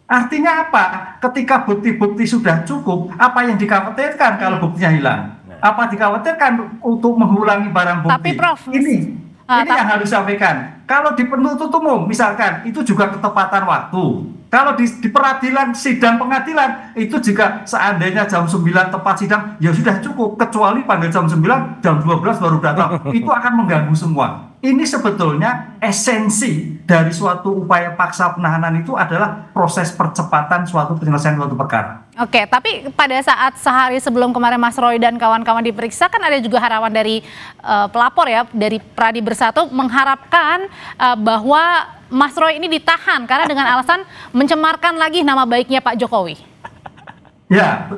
Artinya apa? Ketika bukti-bukti sudah cukup, apa yang dikhawatirkan kalau buktinya hilang? Apa dikhawatirkan untuk mengulangi barang bukti? Tapi Prof, ini yang harus disampaikan. Kalau di penuntut umum misalkan itu juga ketepatan waktu. Kalau di peradilan, sidang pengadilan, itu jika seandainya jam 9 tepat sidang, ya sudah cukup. Kecuali panggil jam 9, jam 12 baru datang. Itu akan mengganggu semua. Ini sebetulnya esensi dari suatu upaya paksa penahanan itu adalah proses percepatan suatu penyelesaian suatu perkara. Oke, tapi pada saat sehari sebelum kemarin Mas Roy dan kawan-kawan diperiksa, kan ada juga harapan dari pelapor ya, dari Pradi Bersatu mengharapkan bahwa Mas Roy ini ditahan karena dengan alasan mencemarkan lagi nama baiknya Pak Jokowi. Ya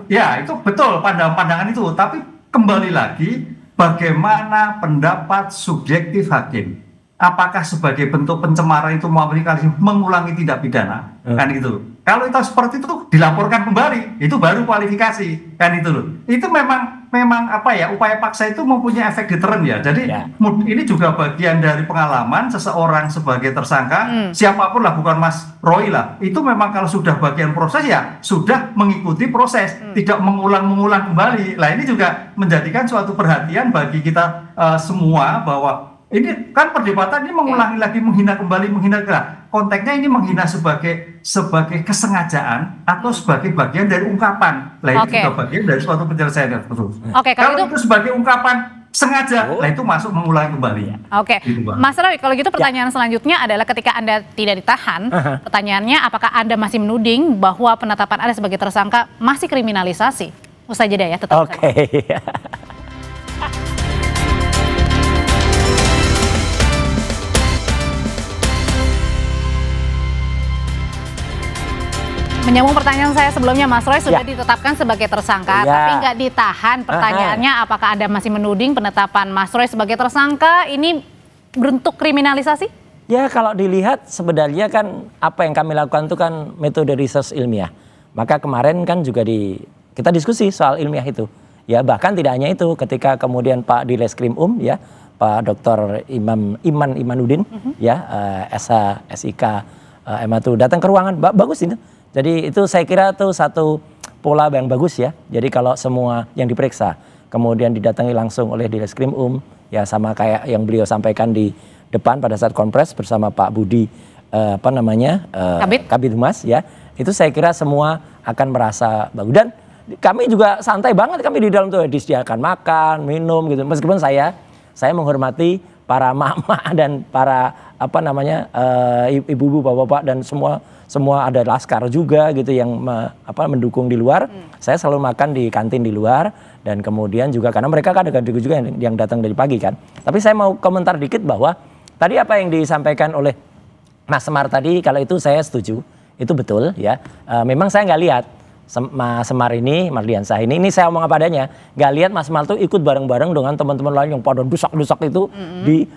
itu betul pandangan itu. Tapi kembali lagi, bagaimana pendapat subjektif hakim? Apakah sebagai bentuk pencemaran itu mengulangi tindak pidana? Kan gitu. Kalau itu seperti itu dilaporkan kembali, itu baru kualifikasi, kan itu loh. Itu memang upaya paksa itu mempunyai efek deteren ya. Jadi ini juga bagian dari pengalaman seseorang sebagai tersangka, siapapun lah, bukan Mas Roy lah. Itu memang kalau sudah bagian proses ya sudah mengikuti proses, tidak mengulang kembali. Nah ini juga menjadikan suatu perhatian bagi kita semua bahwa ini kan perdebatan ini mengulangi lagi, menghina kembali. Konteksnya ini menghina sebagai kesengajaan atau sebagai bagian dari ungkapan. Nah itu juga bagian dari suatu penyelesaian terus. Kalau itu sebagai ungkapan sengaja, nah itu masuk mengulangi kembali. Gitu, Mas Roy, kalau gitu pertanyaan selanjutnya adalah ketika Anda tidak ditahan, pertanyaannya apakah Anda masih menuding bahwa penetapan Anda sebagai tersangka masih kriminalisasi? Usai jeda ya, tetap. Menyambung pertanyaan saya sebelumnya, Mas Roy sudah ditetapkan sebagai tersangka, tapi nggak ditahan. Pertanyaannya, apakah Anda masih menuding penetapan Mas Roy sebagai tersangka ini bentuk kriminalisasi? Ya, kalau dilihat sebenarnya kan apa yang kami lakukan itu kan metode research ilmiah. Maka kemarin kan juga kita diskusi soal ilmiah itu. Ya, bahkan tidak hanya itu, ketika kemudian Pak di Reskrim ya, Pak Dr. Iman Imanuddin, ya, SH, SIK, MA itu datang ke ruangan, bagus ini. Jadi itu saya kira itu satu pola yang bagus ya. Jadi kalau semua yang diperiksa kemudian didatangi langsung oleh Direskrim ya sama kayak yang beliau sampaikan di depan pada saat konpres bersama Pak Budi Kabid Humas ya. Itu saya kira semua akan merasa bagus dan kami juga santai banget, kami di dalam tuh disediakan makan, minum gitu. Meskipun saya menghormati para mama dan para ibu-ibu, bapak-bapak dan semua ada laskar juga gitu yang mendukung di luar. Saya selalu makan di kantin di luar dan kemudian juga karena mereka kan ada juga yang datang dari pagi kan. Tapi saya mau komentar dikit bahwa tadi apa yang disampaikan oleh Mas Semar tadi, kalau itu saya setuju, itu betul ya. Memang saya nggak lihat Mas Semar ini, Mardiansah ini saya omong apa adanya, nggak lihat Mas Semar tuh ikut bareng-bareng dengan teman-teman lain yang pada dusak-dusak itu di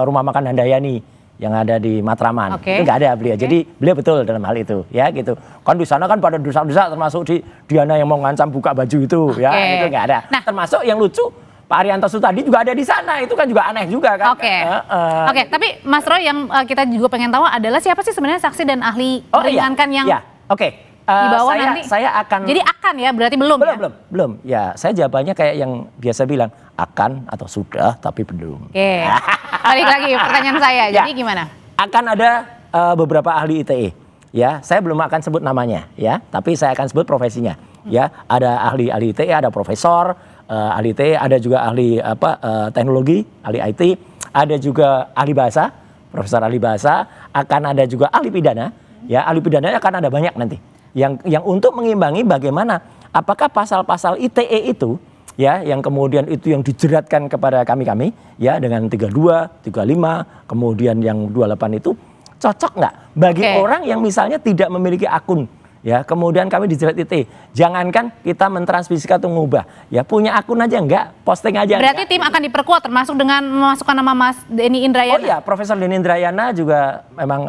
rumah makan Handayani yang ada di Matraman. Itu nggak ada beliau. Jadi beliau betul dalam hal itu ya gitu. Kan di sana kan pada dusak-dusak termasuk di Diana yang mau ngancam buka baju itu ya, itu nggak ada. Nah, termasuk yang lucu Pak Arianto Sutadi juga ada di sana, itu kan juga aneh juga kan. Tapi Mas Roy yang kita juga pengen tahu adalah siapa sih sebenarnya saksi dan ahli meringankan yang di bawah nanti? Saya akan. Jadi akan ya, berarti belum. Belum. Ya, saya jawabannya kayak yang biasa bilang akan atau sudah tapi belum. Balik lagi pertanyaan saya. Jadi gimana? Akan ada beberapa ahli ITE. Ya, saya belum akan sebut namanya ya, tapi saya akan sebut profesinya. Ya, ada ahli ITE, ada profesor ahli ITE, ada juga ahli teknologi, ahli IT, ada juga ahli bahasa, profesor ahli bahasa, akan ada juga ahli pidana. Ya, ahli pidana akan ada banyak nanti. Yang untuk mengimbangi bagaimana apakah pasal-pasal ITE itu ya yang kemudian itu yang dijeratkan kepada kami ya dengan 32, 35, kemudian yang 28 itu cocok nggak bagi orang yang misalnya tidak memiliki akun ya, kemudian kami dijerat ITE. Jangankan kita mentransmisikan atau mengubah, ya punya akun aja enggak, posting aja. Berarti tim akan diperkuat termasuk dengan memasukkan nama Mas Denny Indrayana. Oh iya, Profesor Denny Indrayana juga memang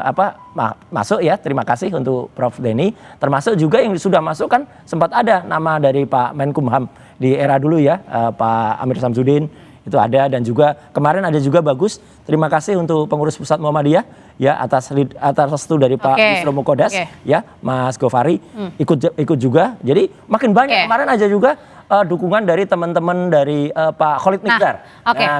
masuk ya. Terima kasih untuk Prof Denny. Termasuk juga yang sudah masuk kan sempat ada nama dari Pak Menkumham di era dulu ya, Pak Amir Samsudin. Itu ada, dan juga kemarin ada juga bagus. Terima kasih untuk pengurus pusat Muhammadiyah ya atas restu dari Pak Yusro Mukodas ya, Mas Gofari ikut juga. Jadi makin banyak. Kemarin aja juga dukungan dari teman-teman dari Pak Khalid Mihdar,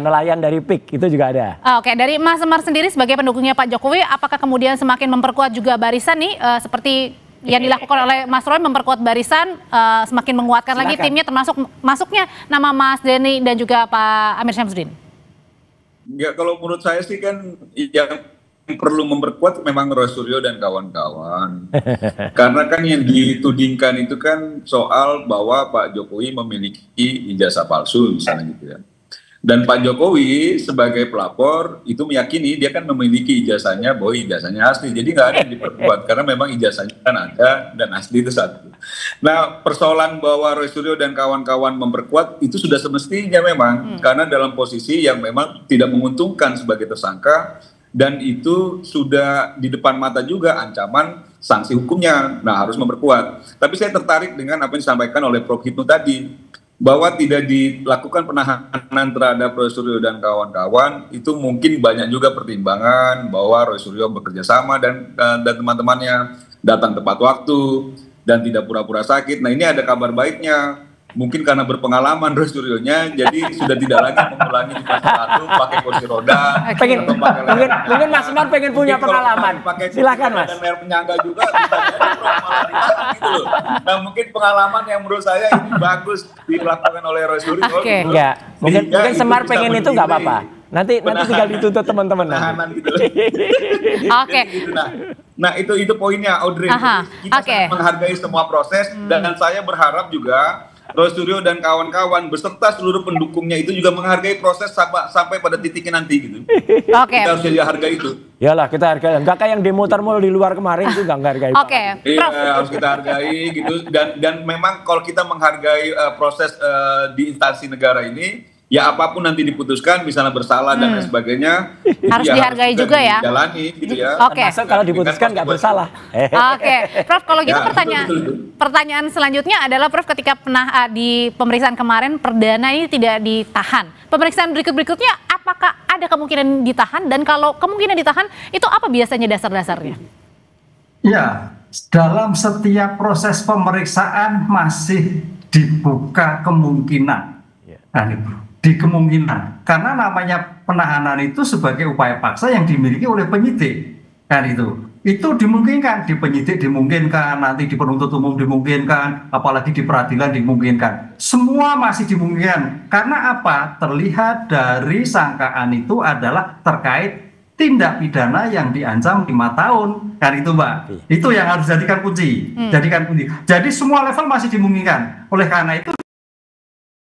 nelayan dari PIK itu juga ada. Oke, dari Mas Semar sendiri sebagai pendukungnya Pak Jokowi, apakah kemudian semakin memperkuat juga barisan nih, seperti yang dilakukan oleh Mas Roy, memperkuat barisan, semakin menguatkan lagi timnya, termasuk masuknya nama Mas Denny dan juga Pak Amir Syamsuddin? Ya, kalau menurut saya sih kan yang perlu memperkuat memang Roy Suryo dan kawan-kawan. Karena kan yang ditudingkan itu kan soal bahwa Pak Jokowi memiliki ijazah palsu misalnya gitu ya. Dan Pak Jokowi sebagai pelapor itu meyakini dia kan memiliki ijazahnya bahwa ijazahnya asli. Jadi nggak ada yang diperkuat karena memang ijazahnya kan ada dan asli itu satu. Nah, persoalan bahwa Roy Suryo dan kawan-kawan memperkuat itu sudah semestinya memang karena dalam posisi yang memang tidak menguntungkan sebagai tersangka. Dan itu sudah di depan mata juga ancaman sanksi hukumnya. Nah, harus memperkuat. Tapi saya tertarik dengan apa yang disampaikan oleh Prof. Hipnu tadi, bahwa tidak dilakukan penahanan terhadap Roy Suryo dan kawan-kawan, itu mungkin banyak juga pertimbangan bahwa Roy Suryo bekerja sama dan teman-temannya datang tepat waktu dan tidak pura-pura sakit. Nah, ini ada kabar baiknya. Mungkin karena berpengalaman Roy Suryonya, jadi sudah tidak lagi mengulangi di fase 1 pakai kursi roda. Mungkin Mas Semar pengen punya pengalaman. Silakan Mas. Dan penyangga juga bisa jadi malah ditahan gitu loh. Nah, mungkin pengalaman yang menurut saya ini bagus dilakukan oleh Roy Suryo. Enggak. Mungkin Semar pengen itu nggak apa-apa. Nanti tinggal dituntut teman-teman. Gitu. Oke. Nah, itu poinnya, Audrey. Kita sangat menghargai semua proses dan saya berharap juga Roy Suryo dan kawan-kawan beserta seluruh pendukungnya itu juga menghargai proses sampai pada titiknya nanti gitu. Kita harus jadi harga itu. Iyalah, kita hargai. Enggak kayak yang demo termul di luar kemarin itu enggak hargai. Iya, harus kita hargai gitu. Dan memang kalau kita menghargai proses di instansi negara ini, ya apapun nanti diputuskan, misalnya bersalah dan lain sebagainya, harus dihargai juga ya. Dijalani gitu ya. Termasuk kalau diputuskan nggak bersalah. Prof, kalau gitu pertanyaan selanjutnya adalah, Prof, ketika pernah di pemeriksaan kemarin perdana ini tidak ditahan, pemeriksaan berikutnya apakah ada kemungkinan ditahan, dan kalau kemungkinan ditahan itu apa biasanya dasar-dasarnya? Ya, dalam setiap proses pemeriksaan masih dibuka kemungkinan. Di kemungkinan, karena namanya penahanan itu sebagai upaya paksa yang dimiliki oleh penyidik, kan itu dimungkinkan, di penyidik dimungkinkan, nanti di penuntut umum dimungkinkan, apalagi di peradilan dimungkinkan, semua masih dimungkinkan. Karena apa? Terlihat dari sangkaan itu adalah terkait tindak pidana yang diancam 5 tahun, kan itu Mbak. Itu yang harus jadikan kunci, Jadi semua level masih dimungkinkan. Oleh karena itu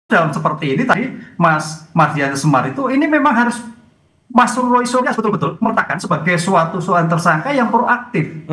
dalam seperti ini tadi Mas Mardiansyah Semar itu ini memang harus Mas Roy Suryo betul-betul meletakkan sebagai suatu tersangka yang proaktif,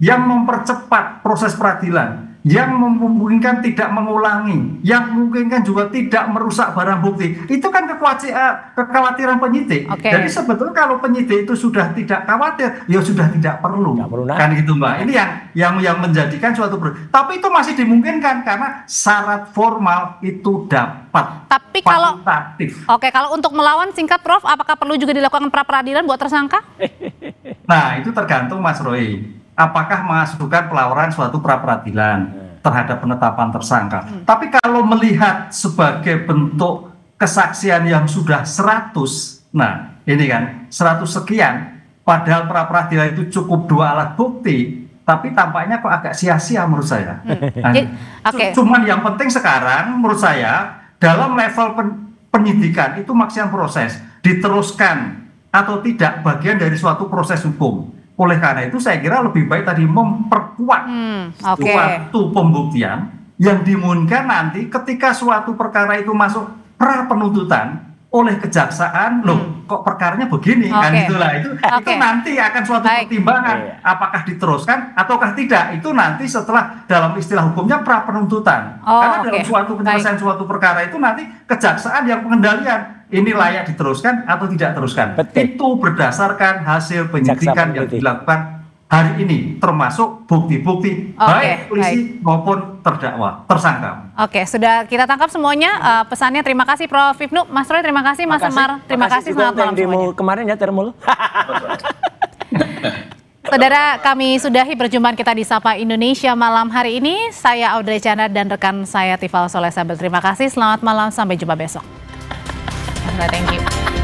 yang mempercepat proses peradilan, yang memungkinkan tidak mengulangi, yang memungkinkan juga tidak merusak barang bukti. Itu kan kekhawatiran penyidik. Jadi sebetulnya kalau penyidik itu sudah tidak khawatir, ya sudah tidak perlu. Kan gitu Mbak. Ini yang menjadikan suatu tapi itu masih dimungkinkan karena syarat formal itu dapat. Tapi kalau untuk melawan, singkat Prof, apakah perlu juga dilakukan pra peradilan buat tersangka? Nah, itu tergantung Mas Roy. Apakah mengajukan pelaporan suatu pra peradilan terhadap penetapan tersangka. Tapi kalau melihat sebagai bentuk kesaksian yang sudah 100, nah ini kan 100 sekian, padahal pra peradilan itu cukup 2 alat bukti, tapi tampaknya kok agak sia-sia menurut saya. Cuman yang penting sekarang menurut saya dalam level penyidikan itu maksimal proses, diteruskan atau tidak bagian dari suatu proses hukum. Oleh karena itu saya kira lebih baik tadi memperkuat suatu pembuktian yang dimungkinkan nanti ketika suatu perkara itu masuk pra penuntutan oleh kejaksaan, loh kok perkaranya begini, kan itulah itu nanti akan suatu pertimbangan apakah diteruskan ataukah tidak, itu nanti setelah dalam istilah hukumnya pra penuntutan. Karena dalam suatu penyelesaian suatu perkara itu nanti kejaksaan yang pengendalian ini layak diteruskan atau tidak teruskan. Itu berdasarkan hasil penyidikan yang dilakukan hari ini, termasuk bukti-bukti baik polisi maupun terdakwa, tersangka. Sudah kita tangkap semuanya pesannya. Terima kasih Prof. Hipnu, Mas Roy, terima kasih, Mas Semar, terima kasih, selamat malam semuanya. Kemarin ya termul. Saudara, kami sudahi perjumpaan kita di Sapa Indonesia malam hari ini. Saya Audrey Chandra dan rekan saya Tifal Soleh Sabel. Terima kasih, selamat malam, sampai jumpa besok. Thank you.